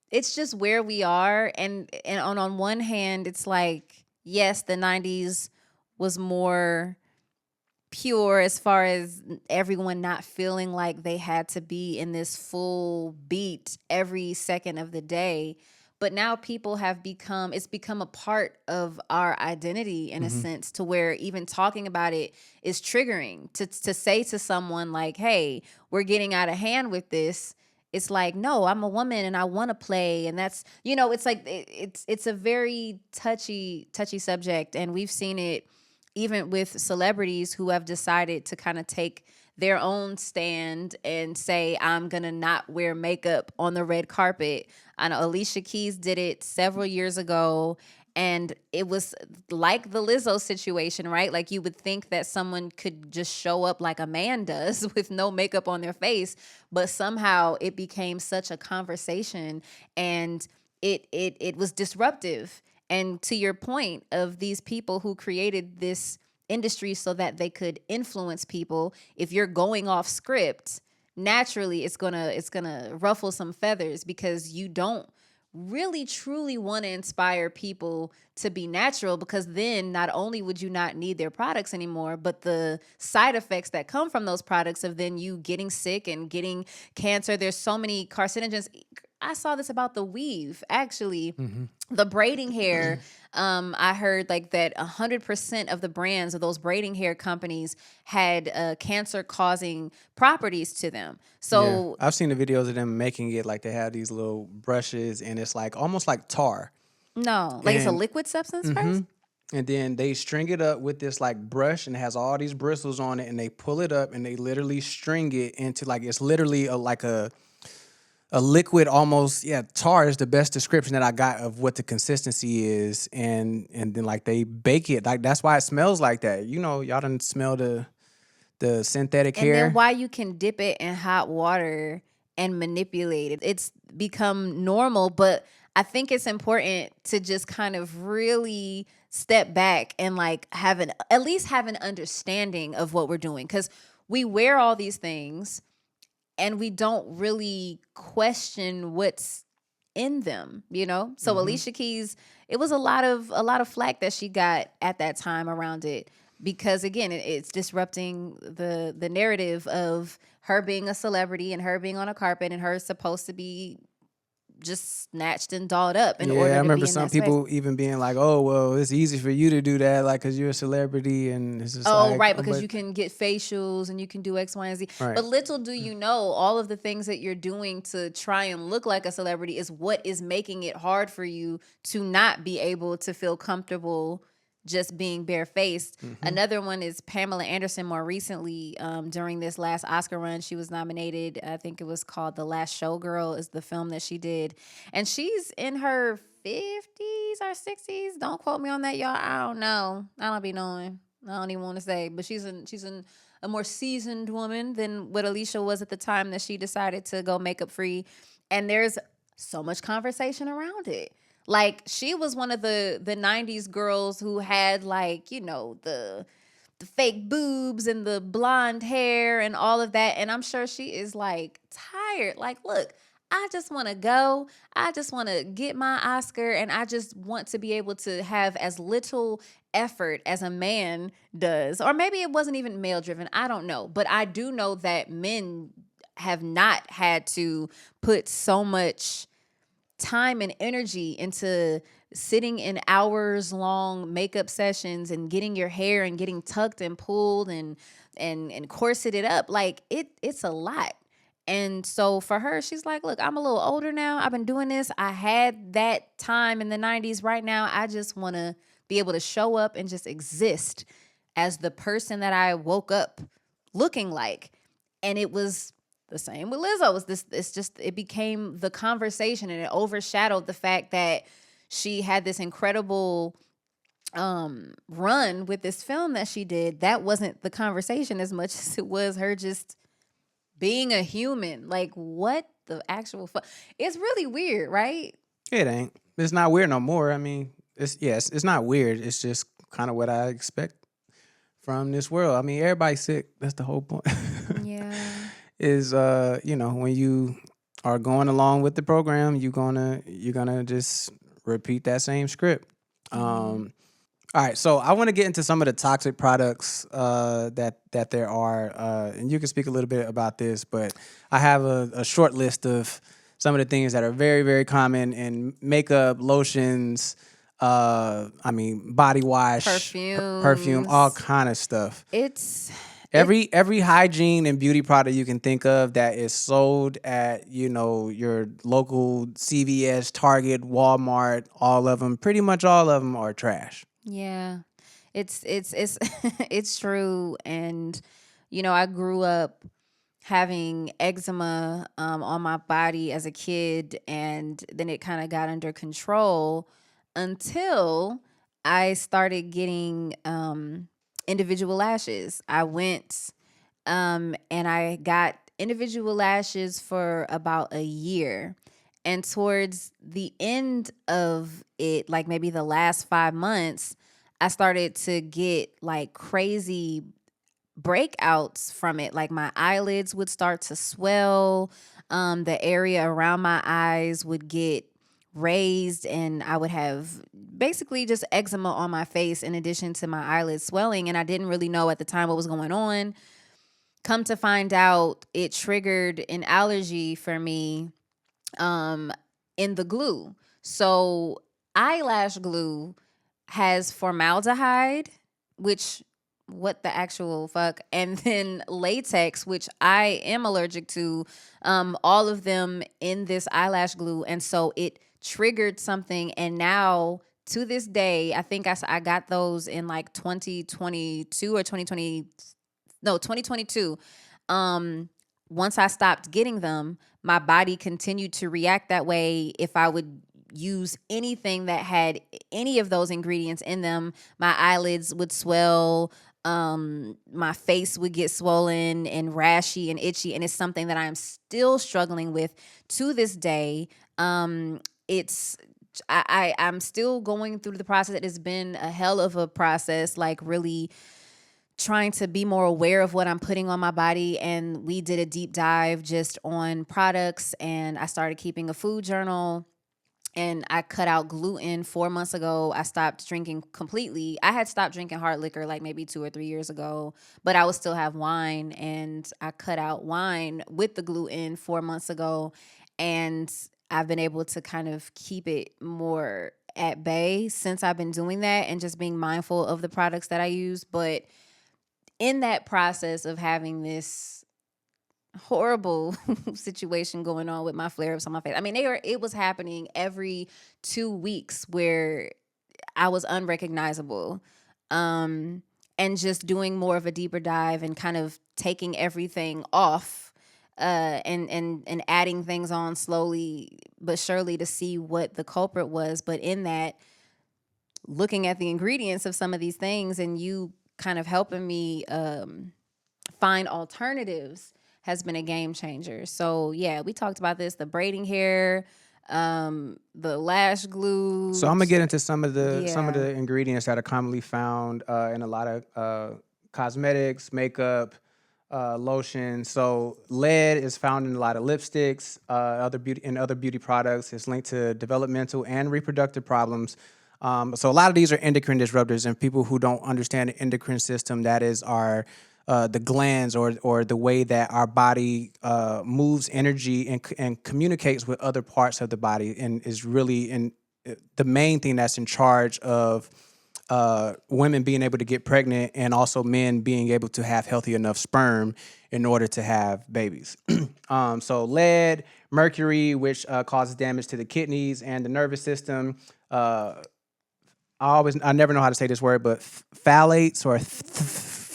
A: it's just where we are, and on one hand, it's like, yes, the 90s was more pure as far as everyone not feeling like they had to be in this full beat every second of the day. But now people it's become a part of our identity in a sense, to where even talking about it is triggering. To say to someone like, hey, we're getting out of hand with this. It's like, no, I'm a woman and I want to play. And that's, it's like, it's a very touchy subject. And we've seen it even with celebrities who have decided to kind of take their own stand and say, I'm going to not wear makeup on the red carpet. I know Alicia Keys did it several years ago. And it was like the Lizzo situation, right? Like you would think that someone could just show up like a man does with no makeup on their face, but somehow it became such a conversation, and it was disruptive. And to your point of these people who created this industry so that they could influence people, if you're going off script, naturally it's gonna ruffle some feathers, because you don't really truly want to inspire people to be natural, because then not only would you not need their products anymore, but the side effects that come from those products of then you getting sick and getting cancer. There's so many carcinogens. I saw this about the weave, actually. The braiding hair, I heard like that 100% of the brands of those braiding hair companies had cancer-causing properties to them. So
B: I've seen the videos of them making it like they have these little brushes, and it's like almost like tar.
A: No, like it's a liquid substance first?
B: and then they string it up with this like brush and it has all these bristles on it, and they pull it up and they literally string it into like it's literally like a liquid almost. Yeah, tar is the best description that I got of what the consistency is, and then like they bake it, like that's why it smells like that. You know, y'all done smell the synthetic hair.
A: And then why you can dip it in hot water and manipulate it. It's become normal, but I think it's important to just kind of really step back and like at least have an understanding of what we're doing, because we wear all these things and we don't really question what's in them, you know? So Alicia Keys, it was a lot of flack that she got at that time around it, because again, it's disrupting the narrative of her being a celebrity and her being on a carpet and her supposed to be just snatched and dolled up in order to
B: I remember
A: be in
B: some
A: that
B: people
A: space.
B: even being like, "Oh, well, it's easy for you to do that, like, cause you're a celebrity," and it's just
A: Right, because you can get facials and you can do X, Y, and Z.
B: Right.
A: But little do you know, all of the things that you're doing to try and look like a celebrity is what is making it hard for you to not be able to feel comfortable just being barefaced. Another one is Pamela Anderson. More recently, during this last Oscar run, she was nominated. I think it was called The Last Showgirl is the film that she did. And she's in her 50s or 60s. Don't quote me on that, y'all. I don't know. I don't be knowing. I don't even want to say. But she's a more seasoned woman than what Alicia was at the time that she decided to go makeup free. And there's so much conversation around it. Like, she was one of the 90s girls who had, like, you know, the fake boobs and the blonde hair and all of that. And I'm sure she is, like, tired. Like, look, I just want to go. I just want to get my Oscar, and I just want to be able to have as little effort as a man does. Or maybe it wasn't even male-driven. I don't know. But I do know that men have not had to put so much time and energy into sitting in hours long makeup sessions and getting your hair and getting tucked and pulled and corseted up. Like it's a lot. And so for her, she's like, look, I'm a little older now. I've been doing this. I had that time in the 90s. Right now, I just want to be able to show up and just exist as the person that I woke up looking like. And it was the same with Lizzo. It became the conversation, and it overshadowed the fact that she had this incredible run with this film that she did. That wasn't the conversation as much as it was her just being a human. Like, what the actual fuck? It's really weird, right?
B: It ain't. It's not weird no more. I mean, it's not weird. It's just kind of what I expect from this world. I mean, everybody's sick. That's the whole point.
A: Yeah.
B: Is when you are going along with the program, you're gonna just repeat that same script. All right, so I want to get into some of the toxic products that there are, and you can speak a little bit about this, but I have a short list of some of the things that are very, very common in makeup, lotions, body wash, perfume, all kind of stuff. Every hygiene and beauty product you can think of that is sold at, your local CVS, Target, Walmart, pretty much all of them are trash.
A: Yeah, it's it's true. And, I grew up having eczema on my body as a kid, and then it kind of got under control until I started getting individual lashes. I went and I got individual lashes for about a year. And towards the end of it, like maybe the last 5 months, I started to get like crazy breakouts from it. Like my eyelids would start to swell. The area around my eyes would get raised, and I would have basically just eczema on my face in addition to my eyelids swelling. And I didn't really know at the time what was going on. Come to find out, it triggered an allergy for me in the glue. So eyelash glue has formaldehyde, which what the actual fuck, and then latex, which I am allergic to, all of them in this eyelash glue. And so it triggered something, and now to this day, I think I got those in like 2022 or 2022. Once I stopped getting them, my body continued to react that way. If I would use anything that had any of those ingredients in them, my eyelids would swell, my face would get swollen and rashy and itchy, and it's something that I am still struggling with to this day. I'm still going through the process. It has been a hell of a process, like really trying to be more aware of what I'm putting on my body. And we did a deep dive just on products, and I started keeping a food journal. And I cut out gluten 4 months ago. I stopped drinking completely. I had stopped drinking hard liquor like maybe 2 or 3 years ago, but I would still have wine. And I cut out wine with the gluten 4 months ago. And I've been able to kind of keep it more at bay since I've been doing that and just being mindful of the products that I use. But in that process of having this horrible situation going on with my flare-ups on my face, I mean, it was happening every 2 weeks where I was unrecognizable. And just doing more of a deeper dive and kind of taking everything off and adding things on slowly but surely to see what the culprit was. But in that, looking at the ingredients of some of these things and you kind of helping me find alternatives has been a game changer. So yeah, we talked about this, the braiding hair, the lash glue.
B: So I'm gonna get into some of the ingredients that are commonly found in a lot of cosmetics, makeup, lotion. So lead is found in a lot of lipsticks, other beauty products. It's linked to developmental and reproductive problems. So a lot of these are endocrine disruptors, and people who don't understand the endocrine system, that is our the glands or the way that our body moves energy and communicates with other parts of the body, and is really the main thing that's in charge of women being able to get pregnant, and also men being able to have healthy enough sperm in order to have babies. So lead, mercury, which causes damage to the kidneys and the nervous system. I never know how to say this word, but phthalates or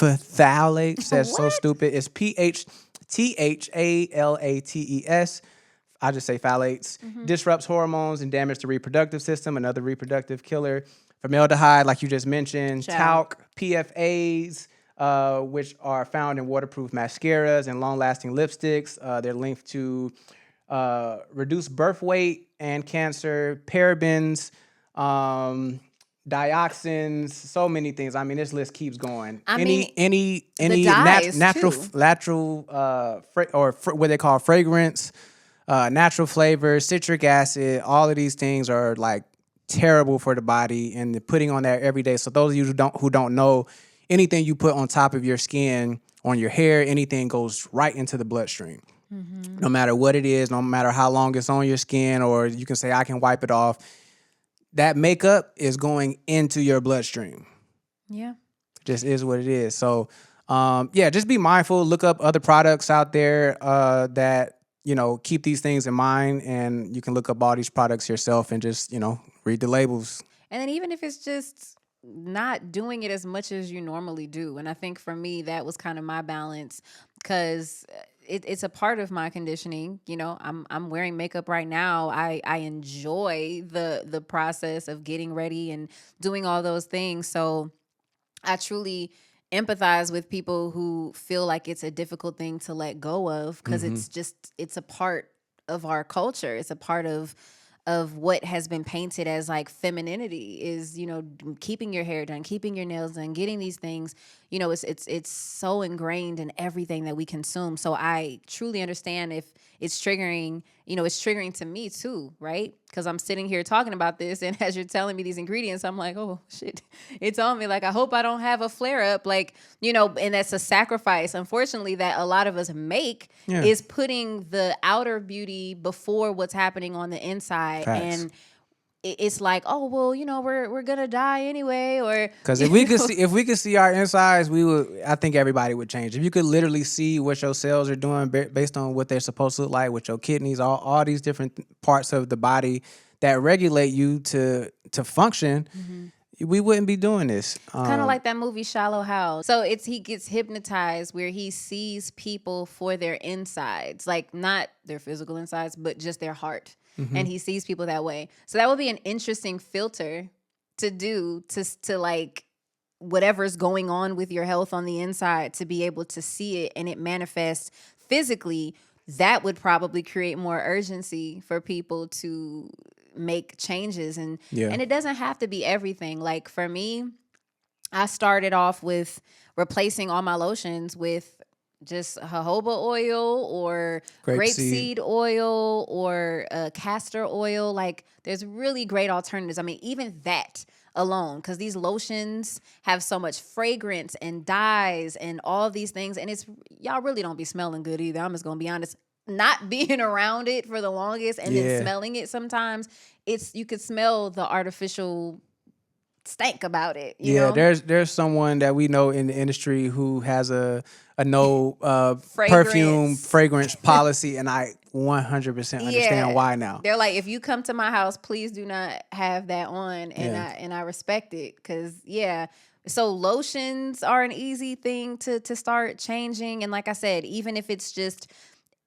B: phthalates. That's so stupid. It's PHTHALATES. I just say phthalates. Mm-hmm. Disrupts hormones and damage the reproductive system. Another reproductive killer. Formaldehyde, like you just mentioned. Talc, PFAs, which are found in waterproof mascaras and long-lasting lipsticks. They're linked to reduced birth weight and cancer. Parabens. Dioxins, so many things. I mean, this list keeps going. Any natural what they call fragrance, natural flavors, citric acid, all of these things are like terrible for the body, and putting on that every day. So those of you who don't know, anything you put on top of your skin, on your hair, anything goes right into the bloodstream. Mm-hmm. No matter what it is, no matter how long it's on your skin, or you can say I can wipe it off. That makeup is going into your bloodstream. Yeah. Just is what it is. So, just be mindful. Look up other products out there that, keep these things in mind. And you can look up all these products yourself and just, read the labels.
A: And then even if it's just not doing it as much as you normally do. And I think for me, that was kind of my balance, because it's a part of my conditioning. I'm wearing makeup right now. I enjoy the process of getting ready and doing all those things. So I truly empathize with people who feel like it's a difficult thing to let go of, because it's a part of our culture. It's a part of what has been painted as like femininity is, keeping your hair done, keeping your nails done, getting these things, it's so ingrained in everything that we consume. So I truly understand if it's triggering, it's triggering to me too, right? Because I'm sitting here talking about this, and as you're telling me these ingredients, I'm like, oh shit, it's on me. Like, I hope I don't have a flare up, like, and that's a sacrifice, unfortunately, that a lot of us make, is putting the outer beauty before what's happening on the inside. Facts. And it's like, oh well, we're gonna die anyway, or
B: because if we could see our insides, I think everybody would change. If you could literally see what your cells are doing based on what they're supposed to look like with your kidneys, all these different parts of the body that regulate you to function, we wouldn't be doing this.
A: Kind of like that movie Shallow Hal. So he gets hypnotized where he sees people for their insides, like not their physical insides, but just their heart. And he sees people that way. So that would be an interesting filter to do to like whatever's going on with your health on the inside, to be able to see it and it manifests physically. That would probably create more urgency for people to make changes. And it doesn't have to be everything. Like for me, I started off with replacing all my lotions with just jojoba oil or grapeseed oil or castor oil. Like there's really great alternatives. I mean, even that alone, because these lotions have so much fragrance and dyes and all of these things, and y'all really don't be smelling good either. I'm just gonna be honest. Not being around it for the longest and then smelling it sometimes, you could smell the artificial stank about it. You know?
B: There's someone that we know in the industry who has a no perfume fragrance policy, and I 100% understand why now.
A: They're like, if you come to my house, please do not have that on, and I respect it, because so lotions are an easy thing to start changing. And like I said, even if it's just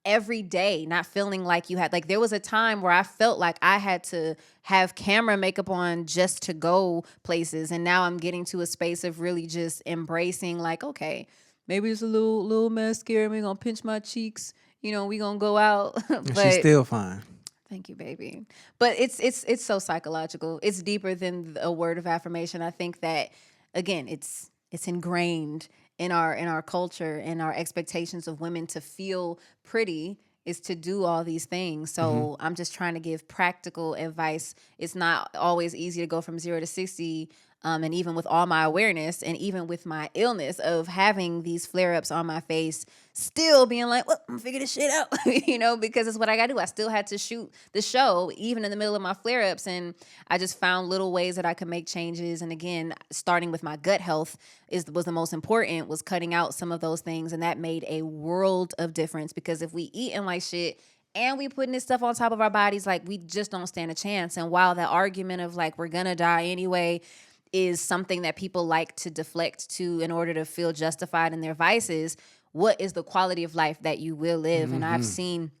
A: every day, not feeling like you had, like there was a time where I felt like I had to have camera makeup on just to go places. And now I'm getting to a space of really just embracing like, okay, maybe it's a little mascara. We're going to pinch my cheeks. You know, we going to go out.
B: But she's still fine.
A: Thank you, baby. But it's so psychological. It's deeper than a word of affirmation. I think that, again, it's ingrained in our culture and our expectations of women to feel pretty is to do all these things. So I'm just trying to give practical advice. It's not always easy to go from 0 to 60. And even with all my awareness and even with my illness of having these flare-ups on my face, still being like, well, I'm gonna figure this shit out, you know, because it's what I gotta do. I still had to shoot the show even in the middle of my flare-ups. And I just found little ways that I could make changes. And again, starting with my gut health was the most important, was cutting out some of those things. And that made a world of difference, because if we eating like shit and we putting this stuff on top of our bodies, like we just don't stand a chance. And while that argument of like, we're gonna die anyway, is something that people like to deflect to in order to feel justified in their vices, what is the quality of life that you will live? And I've seen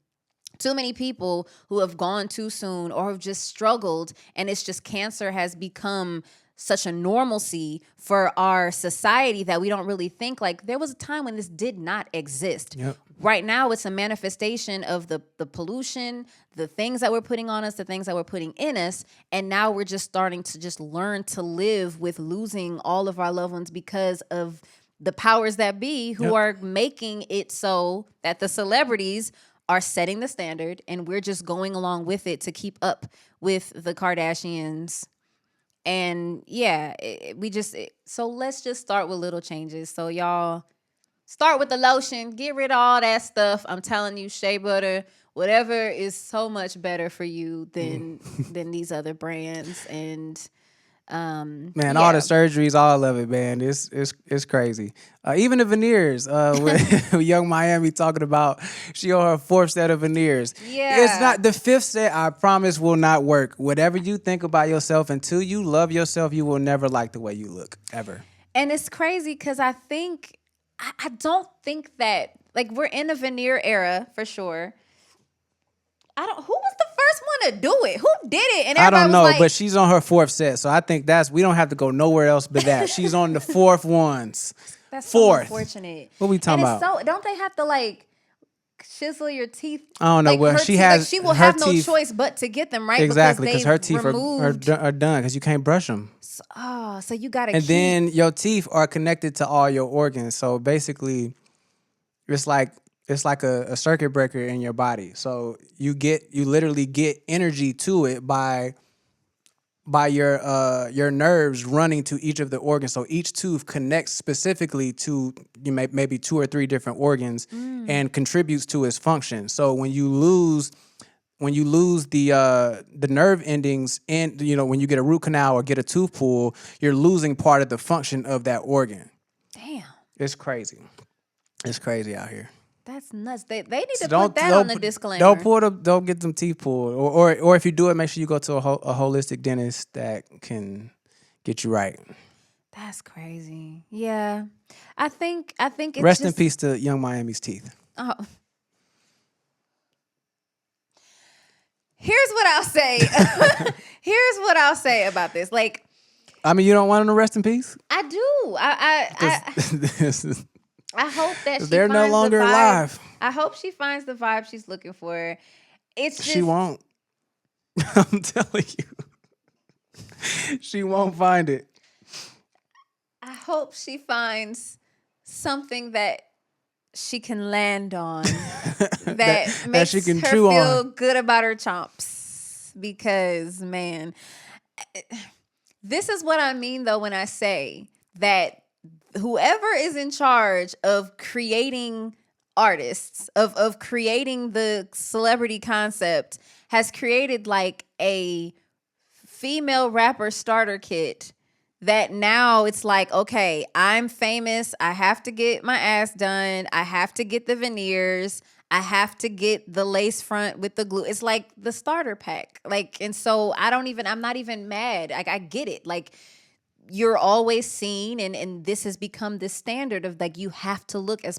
A: too many people who have gone too soon or have just struggled, and it's just cancer has become such a normalcy for our society that we don't really think like there was a time when this did not exist. Yep. Right now, it's a manifestation of the pollution, the things that we're putting on us, the things that we're putting in us. And now we're just starting to just learn to live with losing all of our loved ones because of the powers that be who are making it so that the celebrities are setting the standard and we're just going along with it to keep up with the Kardashians. And so let's just start with little changes. So y'all, start with the lotion. Get rid of all that stuff. I'm telling you, shea butter, whatever is so much better for you than these other brands. And
B: all the surgeries, all of it, man. It's crazy. Even the veneers. With Young Miami talking about she on her 4th set of veneers.
A: Yeah.
B: It's not the 5th set, I promise, will not work. Whatever you think about yourself, until you love yourself, you will never like the way you look, ever.
A: And it's crazy because I don't think that, like, we're in a veneer era for sure. Who was the first one to do it? Who did it? And
B: I don't know,
A: like,
B: but she's on her 4th set, so I think we don't have to go nowhere else but that. She's on the 4th ones.
A: That's
B: 4th.
A: So unfortunate.
B: What we talking about?
A: So, don't they have to like chisel your teeth?
B: I don't know.
A: Like,
B: well, she
A: will have no choice but to get them right.
B: Exactly, because her teeth are done because you can't brush them.
A: So you gotta.
B: And then your teeth are connected to all your organs. So basically, it's like a circuit breaker in your body. So you literally get energy to it by your nerves running to each of the organs. So each tooth connects specifically to maybe 2 or 3 different organs and contributes to its function. So when you lose the nerve endings, and when you get a root canal or get a tooth pull, you're losing part of the function of that organ.
A: Damn.
B: It's crazy. It's crazy out here.
A: That's nuts. They need to put that on the disclaimer.
B: Don't get them teeth pulled, or if you do it, make sure you go to a holistic dentist that can get you right.
A: That's crazy. Yeah, I think it's
B: rest in peace to Young Miami's teeth.
A: Oh. Here's what I'll say. Here's what I'll say about this. Like,
B: I mean, you don't want them to rest in peace?
A: I do. I hope that
B: they're no longer alive.
A: I hope she finds the vibe she's looking for. It's just,
B: she won't. I'm telling you, she won't find it.
A: I hope she finds something that she can land on that makes
B: she can
A: her
B: chew
A: feel
B: on.
A: good about her chomps. Because, man, this is what I mean, though, when I say that whoever is in charge of creating artists, of creating the celebrity concept, has created like a female rapper starter kit that now it's like, okay, I'm famous. I have to get my ass done. I have to get the veneers. I have to get the lace front with the glue. It's like the starter pack. Like, and so I'm not even mad. Like, I get it. Like, you're always seen, and this has become this standard of like, you have to look as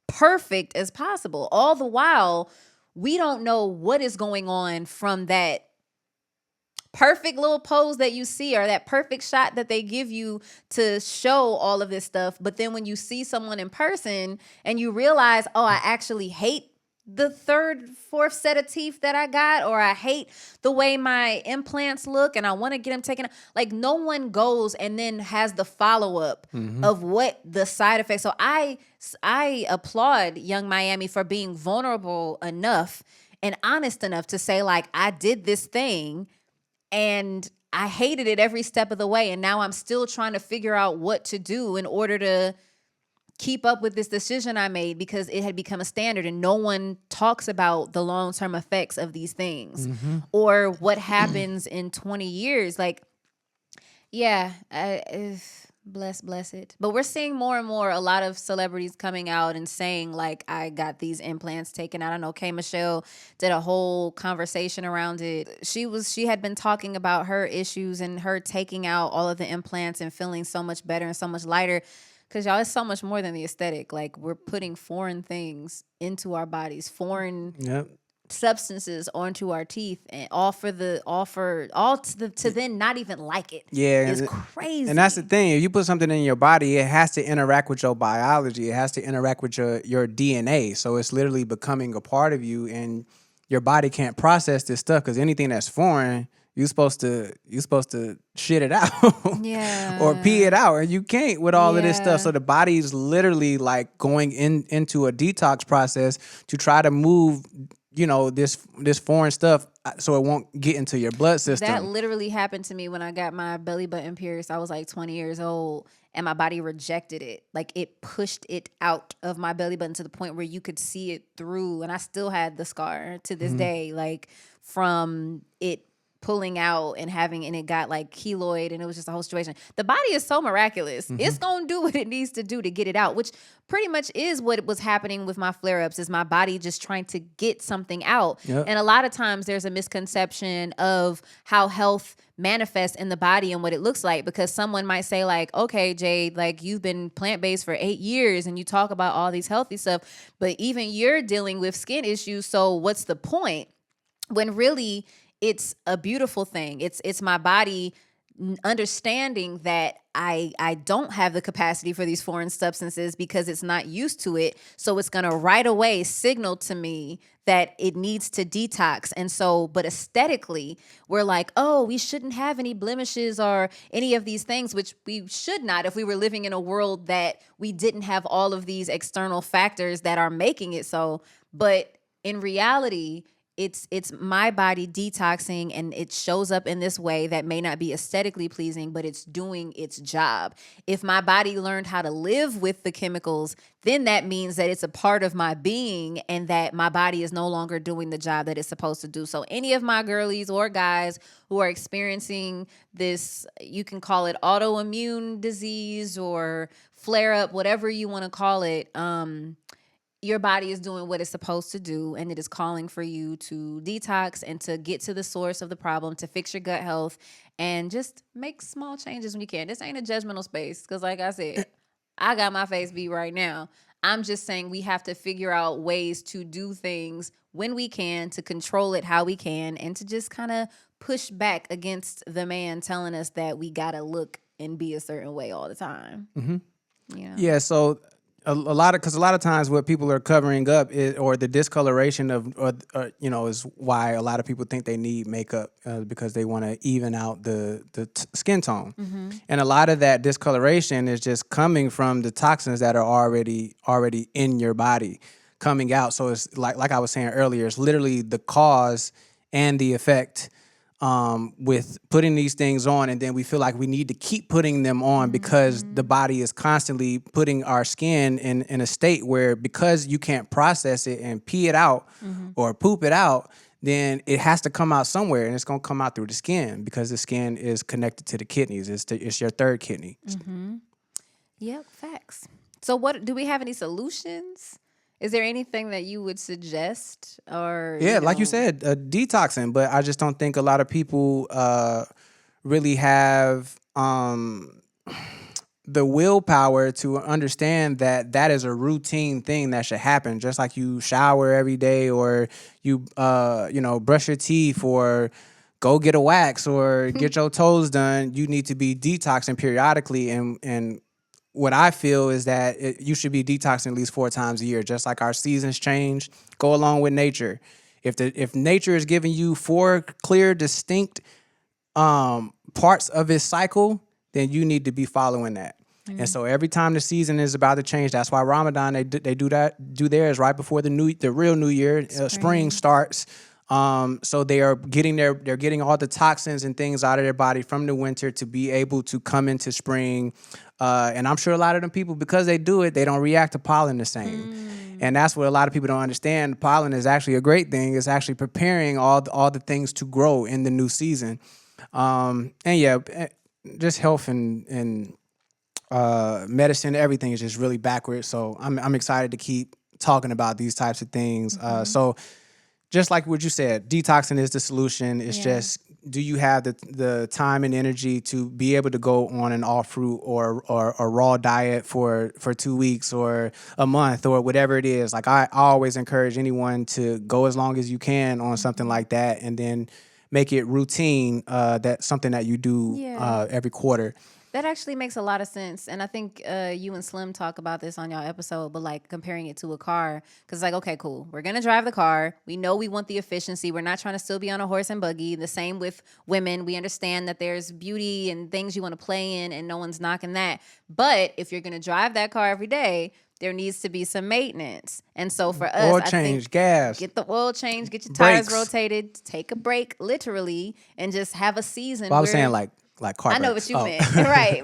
A: perfect as possible. All the while, we don't know what is going on from that perfect little pose that you see or that perfect shot that they give you to show all of this stuff. But then when you see someone in person and you realize, oh, I actually hate the third, fourth set of teeth that I got, or I hate the way my implants look and I want to get them taken out. Like, no one goes and then has the follow-up of what the side effects. So I applaud Young Miami for being vulnerable enough and honest enough to say, like, I did this thing and I hated it every step of the way. And now I'm still trying to figure out what to do in order to keep up with this decision I made, because it had become a standard and no one talks about the long-term effects of these things or what happens in 20 years. Like, yeah, bless it. But we're seeing more and more, a lot of celebrities coming out and saying, like, I got these implants taken out. I know K. Michelle did a whole conversation around it. She had been talking about her issues and her taking out all of the implants and feeling so much better and so much lighter. Because, y'all, it's so much more than the aesthetic. Like, we're putting foreign things into our bodies, foreign substances onto our teeth, and all to then not even like it.
B: Yeah,
A: it's crazy.
B: And that's the thing. If you put something in your body, it has to interact with your biology. It has to interact with your DNA. So it's literally becoming a part of you, and your body can't process this stuff, because anything that's foreign, you're supposed to shit it out or pee it out, and you can't with all of this stuff. So the body's literally like going into a detox process to try to move, this foreign stuff so it won't get into your blood system.
A: That literally happened to me when I got my belly button pierced. I was like 20 years old, and my body rejected it. Like, it pushed it out of my belly button to the point where you could see it through, and I still had the scar to this day, like, from it pulling out and it got like keloid, and it was just a whole situation. The body is so miraculous. It's going to do what it needs to do to get it out, which pretty much is what was happening with my flare-ups, is my body just trying to get something out. Yep. And a lot of times there's a misconception of how health manifests in the body and what it looks like, because someone might say, like, okay, Jade, like, you've been plant-based for 8 years and you talk about all these healthy stuff, but even you're dealing with skin issues, so what's the point? When really, it's a beautiful thing. It's my body understanding that I don't have the capacity for these foreign substances because it's not used to it. So it's going to right away signal to me that it needs to detox. And so, but aesthetically, we're like, oh, we shouldn't have any blemishes or any of these things, which we should not if we were living in a world that we didn't have all of these external factors that are making it so. But in reality, it's my body detoxing, and it shows up in this way that may not be aesthetically pleasing, but it's doing its job. If my body learned how to live with the chemicals, then that means that it's a part of my being and that my body is no longer doing the job that it's supposed to do. So any of my girlies or guys who are experiencing this, you can call it autoimmune disease or flare up, whatever you want to call it, your body is doing what it's supposed to do, and it is calling for you to detox and to get to the source of the problem, to fix your gut health, and just make small changes when you can. This ain't a judgmental space because, like I said, I got my face beat right now. I'm just saying we have to figure out ways to do things when we can, to control it how we can, and to just kind of push back against the man telling us that we got to look and be a certain way all the time.
B: Mm-hmm.
A: You know?
B: Yeah, so a lot of times what people are covering up is, or the discoloration of, is why a lot of people think they need makeup because they want to even out the skin tone. Mm-hmm. And a lot of that discoloration is just coming from the toxins that are already in your body coming out. So it's like I was saying earlier, it's literally the cause and the effect with putting these things on, and then we feel like we need to keep putting them on because the body is constantly putting our skin in a state where, because you can't process it and pee it out or poop it out, then it has to come out somewhere, and it's going to come out through the skin because the skin is connected to the kidneys. It's your third kidney.
A: Yep, facts. So what, do we have any solutions? Is there anything that you would suggest? Or
B: like you said, detoxing, but I just don't think a lot of people really have the willpower to understand that that is a routine thing that should happen. Just like you shower every day, or you brush your teeth, or go get a wax, or get your toes done. You need to be detoxing periodically, and what I feel is that you should be detoxing at least 4 times a year. Just like our seasons change, go along with nature. If nature is giving you 4 clear, distinct parts of its cycle, then you need to be following that. And so every time the season is about to change, that's why Ramadan they do theirs right before the real New Year, spring starts. So they're getting all the toxins and things out of their body from the winter to be able to come into spring. And I'm sure a lot of them people, because they do it, they don't react to pollen the same. And that's what a lot of people don't understand. Pollen is actually a great thing. It's actually preparing all the things to grow in the new season. Just health and medicine, everything is just really backwards. So I'm excited to keep talking about these types of things. So just like what you said, detoxing is the solution. It's just, do you have the time and energy to be able to go on an all fruit or a raw diet for 2 weeks or a month or whatever it is? Like I always encourage anyone to go as long as you can on something like that, and then make it routine. That's something that you do every quarter.
A: That actually makes a lot of sense. And I think you and Slim talk about this on y'all episode, but like comparing it to a car. Because like, okay, cool. We're going to drive the car. We know we want the efficiency. We're not trying to still be on a horse and buggy. The same with women. We understand that there's beauty and things you want to play in, and no one's knocking that. But if you're going to drive that car every day, there needs to be some maintenance. And so for us,
B: oil change, gas.
A: Get the oil change, get your tires
B: Brakes.
A: rotated, take a break literally, and just have a season.
B: Well, I was saying like car
A: I know
B: brakes.
A: what you meant, right?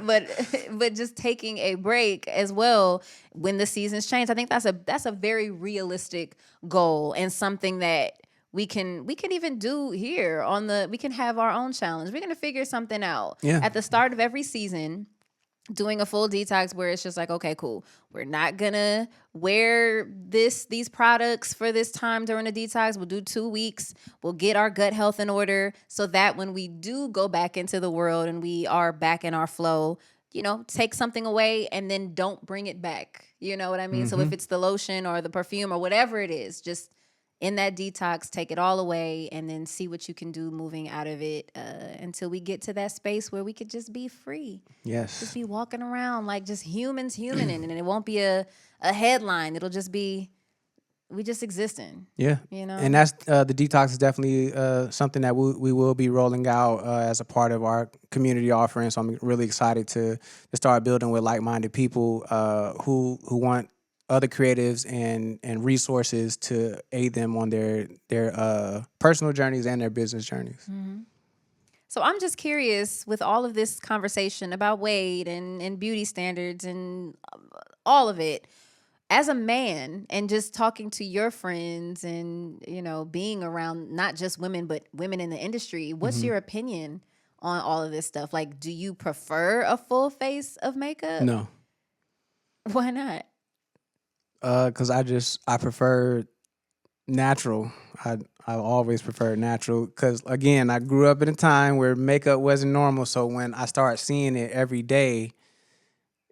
A: But just taking a break as well when the seasons change. I think that's a very realistic goal, and something that we can even do here we can have our own challenge. We're gonna figure something out at the start of every season. Doing a full detox where it's just like, okay, cool. We're not gonna wear these products for this time during the detox. We'll do 2 weeks. We'll get our gut health in order so that when we do go back into the world and we are back in our flow, take something away and then don't bring it back. You know what I mean? So if it's the lotion or the perfume or whatever it is, just in that detox, take it all away and then see what you can do moving out of it until we get to that space where we could just be free.
B: Yes.
A: Just be walking around like just humans humaning, and it won't be a headline. It'll just be we just existing.
B: Yeah. And that's the detox is definitely something that we will be rolling out as a part of our community offering. So I'm really excited to start building with like-minded people who want other creatives and resources to aid them on their personal journeys and their business journeys.
A: Mm-hmm. So I'm just curious, with all of this conversation about Wade and beauty standards and all of it, as a man and just talking to your friends and, being around not just women, but women in the industry, what's your opinion on all of this stuff? Like, do you prefer a full face of makeup?
B: No.
A: Why not?
B: Because I prefer natural. I always preferred natural because again, I grew up in a time where makeup wasn't normal. So when I started seeing it every day,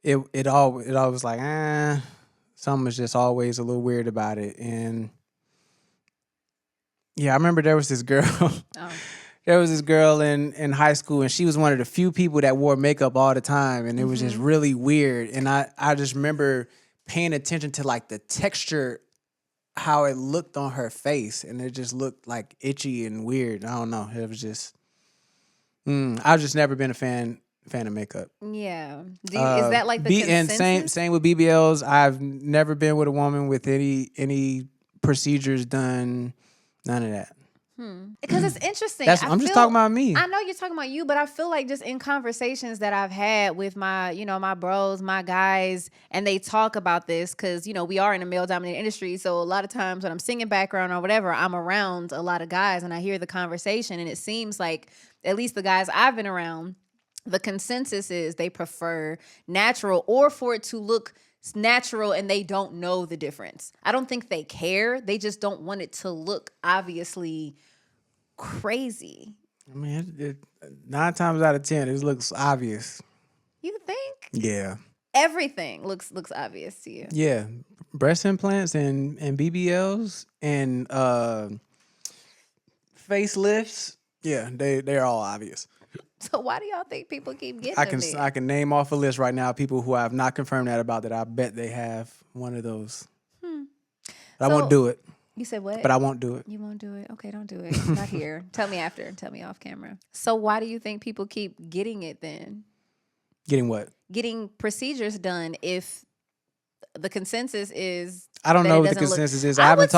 B: it always like something was just always a little weird about it. And yeah, I remember there was this girl.
A: Oh.
B: There was this girl in high school, and she was one of the few people that wore makeup all the time, and it was just really weird. And I just remember paying attention to like the texture, how it looked on her face, and it just looked like itchy and weird. I don't know. It was just I've just never been a fan of makeup.
A: Yeah. Is that like the consensus?
B: And same with BBLs. I've never been with a woman with any procedures done. None of that.
A: Because it's interesting.
B: I'm just talking about me.
A: I know you're talking about you, but I feel like just in conversations that I've had with my, my bros, my guys, and they talk about this because, we are in a male-dominated industry. So a lot of times when I'm singing background or whatever, I'm around a lot of guys and I hear the conversation, and it seems like at least the guys I've been around, the consensus is they prefer natural or for it to look natural, and they don't know the difference. I don't think they care. They just don't want it to look obviously crazy.
B: I mean, 9 times out of 10, it looks obvious.
A: You think?
B: Yeah.
A: Everything looks obvious to you.
B: Yeah. Breast implants and BBLs and facelifts. Yeah, they're all obvious.
A: So why do y'all think people keep getting them?
B: I can name off a list right now people who I have not confirmed that about that I bet they have one of those. But I won't do it.
A: You said what?
B: But I won't do it.
A: You won't do it? Okay, don't do it. Not here. Tell me after. Tell me off camera. So why do you think people keep getting it then?
B: Getting what?
A: Getting procedures done if the consensus is
B: I don't know what the consensus is. I haven't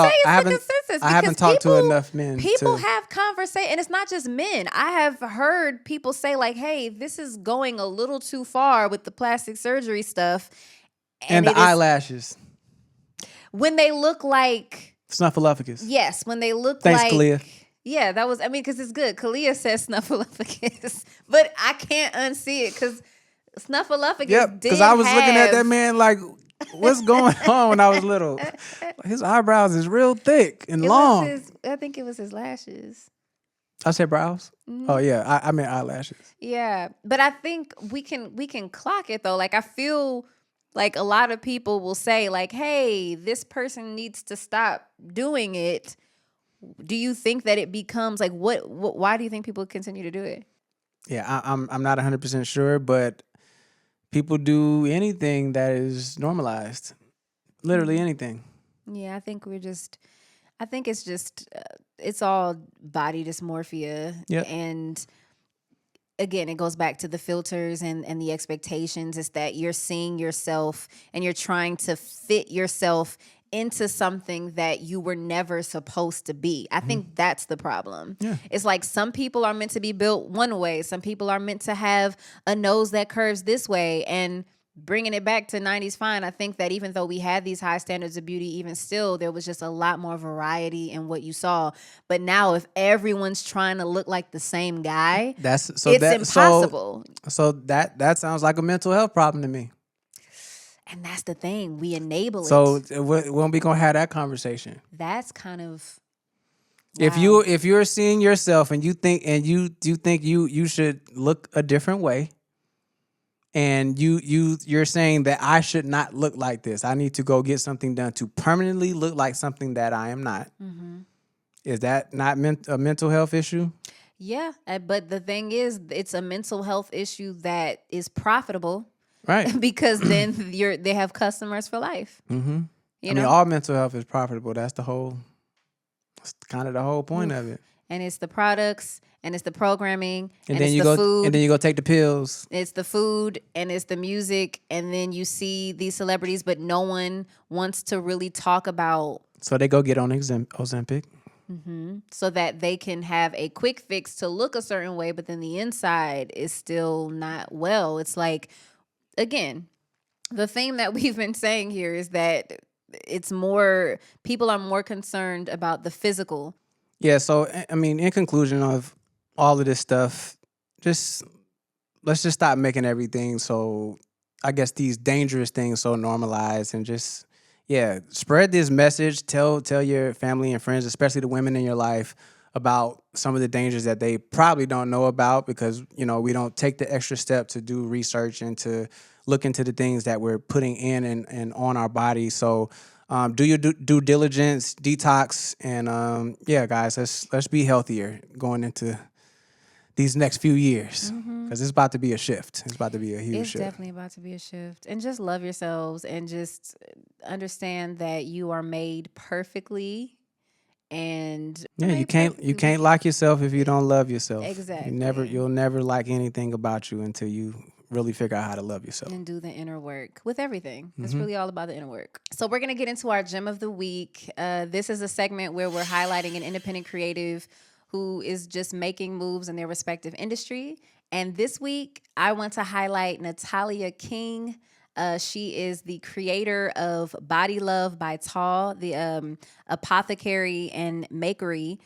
B: talked to enough men.
A: People have conversation, and it's not just men. I have heard people say like, "Hey, this is going a little too far with the plastic surgery stuff."
B: And the eyelashes.
A: When they look like
B: Snuffleupagus.
A: Yes, when they look
B: Thanks,
A: like
B: Kalia.
A: Yeah, that was because it's good. Kalia says Snuffleupagus, but I can't unsee it because Snuffleupagus.
B: Yep, because I was looking at that man like, what's going on when I was little? His eyebrows is real thick and long.
A: I think it was his lashes.
B: I said brows. Mm-hmm. Oh yeah, I meant eyelashes.
A: Yeah, but I think we can clock it though. Like I feel like a lot of people will say like, "Hey, this person needs to stop doing it." Do you think that it becomes like what? Why do you think people continue to do it?
B: Yeah, I'm not 100% sure, but people do anything that is normalized. Literally anything. Yeah,
A: I think it's just it's all body dysmorphia.
B: Yep.
A: And again, it goes back to the filters and the expectations. It's that you're seeing yourself and you're trying to fit yourself into something that you were never supposed to be. I think that's the problem.
B: Yeah.
A: It's like some people are meant to be built one way. Some people are meant to have a nose that curves this way. And bringing it back to 90s fine, I think that even though we had these high standards of beauty, even still, there was just a lot more variety in what you saw. But now if everyone's trying to look like the same guy, it's impossible.
B: So that sounds like a mental health problem to me.
A: And that's the thing. We enable it.
B: So when we gonna have that conversation?
A: That's kind of
B: wow. If you're seeing yourself and you think you should look a different way, and you're saying that I should not look like this. I need to go get something done to permanently look like something that I am not. Mm-hmm. Is that not a mental health issue?
A: Yeah, but the thing is, it's a mental health issue that is profitable.
B: Right.
A: Because then they have customers for life.
B: Mm-hmm. I mean, all mental health is profitable. That's kind of the whole point of it.
A: And it's the products, and it's the programming,
B: and then it's the food. And then you go take the pills.
A: It's the food, and it's the music, and then you see these celebrities, but no one wants to really talk about.
B: So they go get on Ozempic.
A: Mm-hmm. So that they can have a quick fix to look a certain way, but then the inside is still not well. It's like, again, the theme that we've been saying here is that people are more concerned about the physical.
B: Yeah, so, I mean, in conclusion of all of this stuff, let's just stop making everything so, I guess, these dangerous things so normalized and just yeah, spread this message. Tell your family and friends, especially the women in your life, about some of the dangers that they probably don't know about because, we don't take the extra step to do research and to look into the things that we're putting in and on our body. So do your due diligence, detox, and yeah, guys, let's be healthier going into these next few years because it's about to be a shift. It's about to be a huge shift.
A: It's definitely about to be a shift. And just love yourselves and just understand that you are made perfectly. And
B: yeah, you can't like yourself if you don't love yourself.
A: Exactly.
B: You'll never like anything about you until you really figure out how to love yourself.
A: And do the inner work with everything. It's really all about the inner work. So we're going to get into our gem of the week. This is a segment where we're highlighting an independent creative who is just making moves in their respective industry. And this week, I want to highlight Natalia King. She is the creator of Body Love by Tall, the apothecary and makery.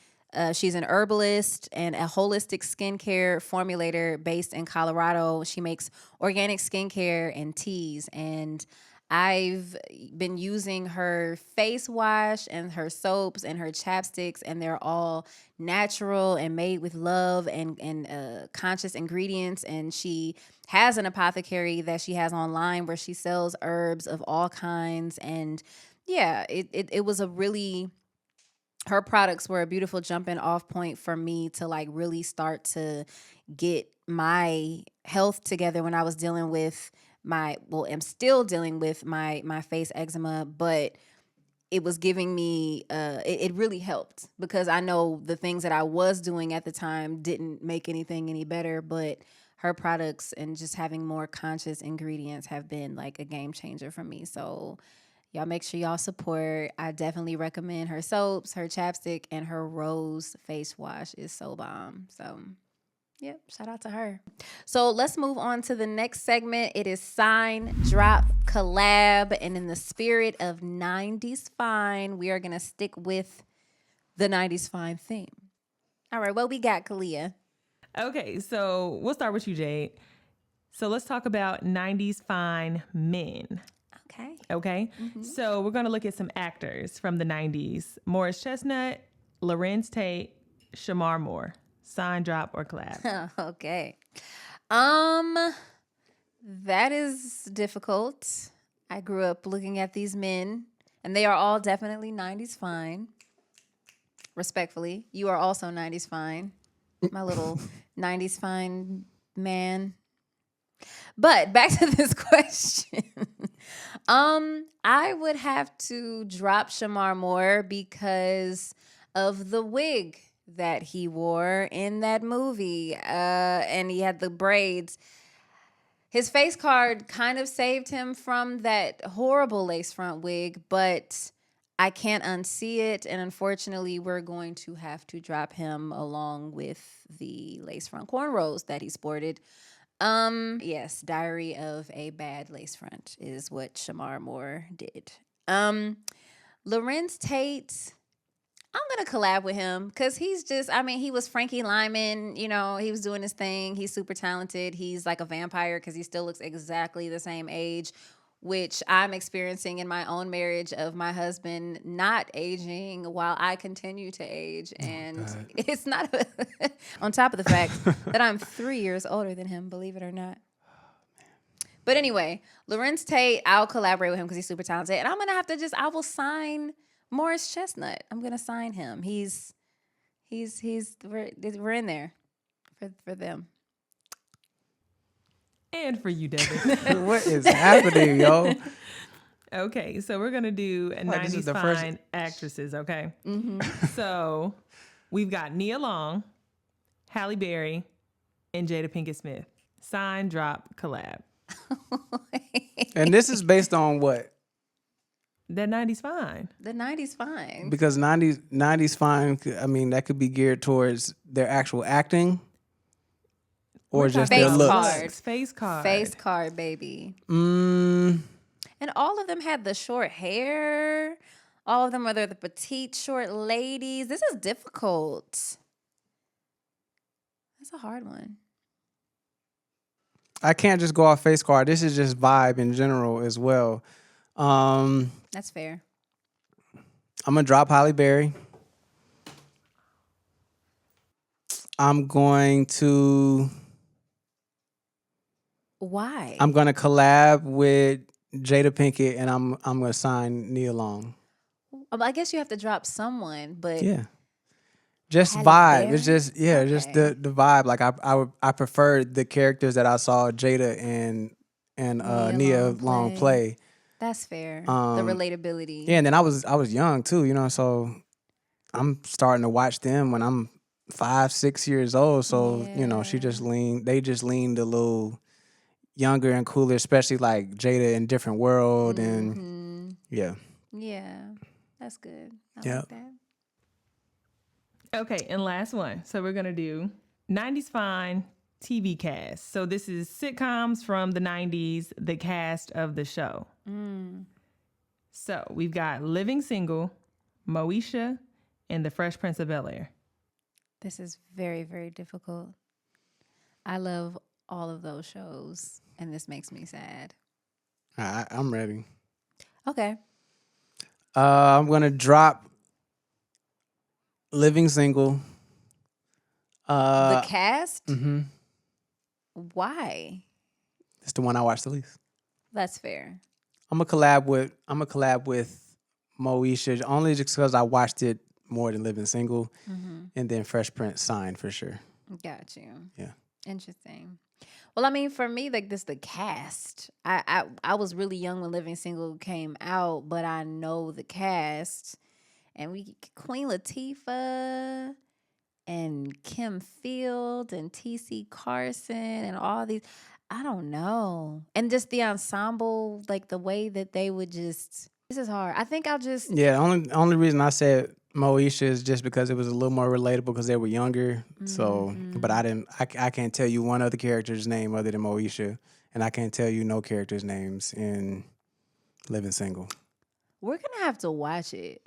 A: She's an herbalist and a holistic skincare formulator based in Colorado. She makes organic skincare and teas. And I've been using her face wash and her soaps and her chapsticks, and they're all natural and made with love and conscious ingredients. And she has an apothecary that she has online where she sells herbs of all kinds. And yeah, it was a really... her products were a beautiful jumping off point for me to like really start to get my health together when I was dealing with I'm still dealing with my face eczema, but it was giving me, it really helped because I know the things that I was doing at the time didn't make anything any better, but her products and just having more conscious ingredients have been like a game changer for me. So y'all make sure y'all support. I definitely recommend her soaps, her chapstick, and her rose face wash is so bomb. So, yep, shout out to her. So let's move on to the next segment. It is Sign, Drop, Collab. And in the spirit of 90s Fine, we are going to stick with the 90s Fine theme. All right, what we got, Kalia?
E: Okay, so we'll start with you, Jade. So let's talk about 90s Fine men. Okay. Mm-hmm. So we're going to look at some actors from the 90s. Morris Chestnut, Lorenz Tate, Shamar Moore. Sign, drop, or collab.
A: Okay. That is difficult. I grew up looking at these men, and they are all definitely 90s Fine. Respectfully, you are also 90s Fine. My little 90s Fine man. But back to this question. I would have to drop Shamar Moore because of the wig that he wore in that movie. And he had the braids. His face card kind of saved him from that horrible lace front wig, but I can't unsee it. And unfortunately, we're going to have to drop him along with the lace front cornrows that he sported. Yes, Diary of a Bad Lace Front is what Shamar Moore did. Lorenz Tate, I'm going to collab with him because he's just, he was Frankie Lyman, he was doing his thing. He's super talented. He's like a vampire because he still looks exactly the same age, which I'm experiencing in my own marriage of my husband not aging while I continue to age. And it's not on top of the fact that I'm 3 years older than him, believe it or not. But anyway, Lorenz Tate, I'll collaborate with him because he's super talented. And I'm going to have to I will sign Morris Chestnut. I'm going to sign him. We're in there for them.
E: And for you, Devin.
B: What is happening, yo?
E: Okay, so we're going to do 90s Fine actresses, okay? Mm-hmm. So we've got Nia Long, Halle Berry, and Jada Pinkett Smith. Sign, drop, collab.
B: And this is based on what?
E: The 90s Fine.
A: The 90s Fine.
B: Because 90s Fine, that could be geared towards their actual acting. Or just their looks.
E: Face card.
A: Face card, baby. And all of them had the short hair. All of them are the petite, short ladies. This is difficult. That's a hard one.
B: I can't just go off face card. This is just vibe in general as well.
A: That's fair.
B: I'm gonna drop Halle Berry. I'm going to.
A: Why?
B: I'm gonna collab with Jada Pinkett, and I'm gonna sign Nia Long.
A: I guess you have to drop someone, but
B: Yeah. Just
A: Halle
B: vibe.
A: Berry?
B: It's just just
A: Okay.
B: the vibe. Like I preferred the characters that I saw Jada and Nia Long play.
A: That's fair. The
B: Um,
A: relatability.
B: Yeah, and then I was young too, so I'm starting to watch them when I'm 5, 6 years old. So, they just leaned a little younger and cooler, especially like Jada in Different World and yeah.
A: Yeah. That's good. I
B: Yep.
A: like that.
E: Okay, and last one. So we're going to do 90s Fine TV cast. So this is sitcoms from the 90s, the cast of the show. So we've got Living Single, Moesha, and The Fresh Prince of Bel-Air.
A: This is very, very difficult. I love all of those shows, and this makes me sad.
B: I'm ready.
A: Okay.
B: I'm going to drop Living Single.
A: The cast?
B: Mm-hmm.
A: Why?
B: It's the one I watched the least.
A: That's fair.
B: I'm gonna collab with Moesha only just because I watched it more than Living Single, and then Fresh Prince signed for sure.
A: Got you.
B: Yeah.
A: Interesting. Well, I mean, for me, like the cast. I was really young when Living Single came out, but I know the cast, and Queen Latifah and Kim Field and T.C. Carson and all these. I don't know. And just the ensemble, like the way that they would just. This is hard. I think I'll just.
B: Yeah, only reason I said Moesha is just because it was a little more relatable because they were younger. So, but I can't tell you one other character's name other than Moesha, and I can't tell you no characters' names in Living Single.
A: We're gonna have to watch it.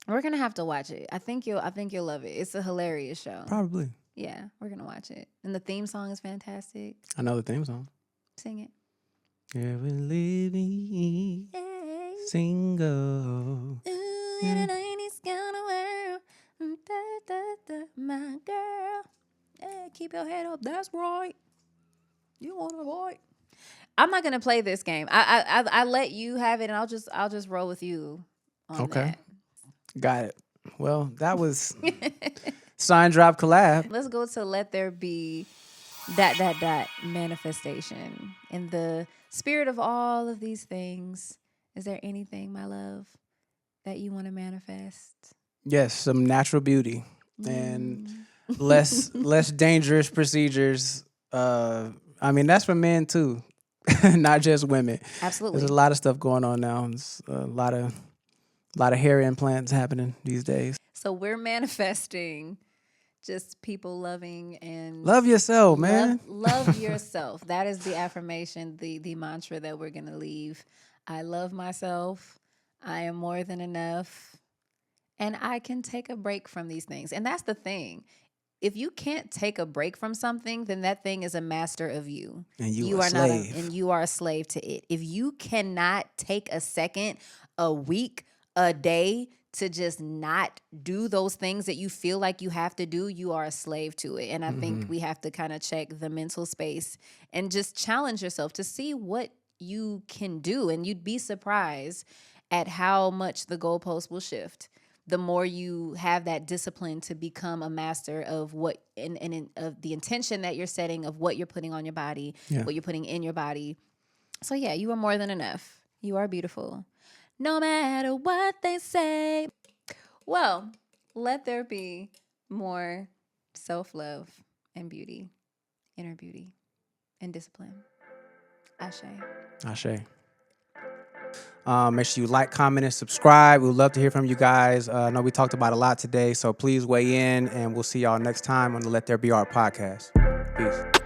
A: I think you'll love it. It's a hilarious show.
B: Probably.
A: Yeah, we're gonna watch it. And the theme song is fantastic.
B: I know the theme song.
A: Sing it.
B: Yeah, we're living single.
A: Ooh, in a 90s kind of world. Da, da, da, my girl. Hey, keep your head up. That's right. You want to avoid. I'm not gonna play this game. I let you have it, and I'll just roll with you on that.
B: Got it. Well, that was Sign Drop Collab.
A: Let's go to Let There Be ... manifestation. In the spirit of all of these things, is there anything, my love, that you want to manifest?
B: Yes, some natural beauty and less dangerous procedures. I mean, that's for men too, not just women.
A: Absolutely.
B: There's a lot of stuff going on now. There's a lot of hair implants happening these days.
A: So we're manifesting just people loving and
B: love yourself, man.
A: Love yourself. That is the affirmation, the mantra that we're gonna leave. I love myself. I am more than enough. And I can take a break from these things. And that's the thing. If you can't take a break from something, then that thing is a master of you.
B: And you are a slave.
A: And you are a slave to it. If you cannot take a second, a week, a day to just not do those things that you feel like you have to do, you are a slave to it. And I think we have to kind of check the mental space and just challenge yourself to see what you can do. And you'd be surprised at how much the goalpost will shift the more you have that discipline to become a master of what of the intention that you're setting, of what you're putting on your body, what you're putting in your body. So yeah, you are more than enough. You are beautiful. No matter what they say. Well, let there be more self-love and beauty, inner beauty, and discipline. Ashe.
B: Make sure you like, comment, and subscribe. We'd love to hear from you guys. I know we talked about a lot today, so please weigh in, and we'll see y'all next time on the Let There Be Art podcast. Peace.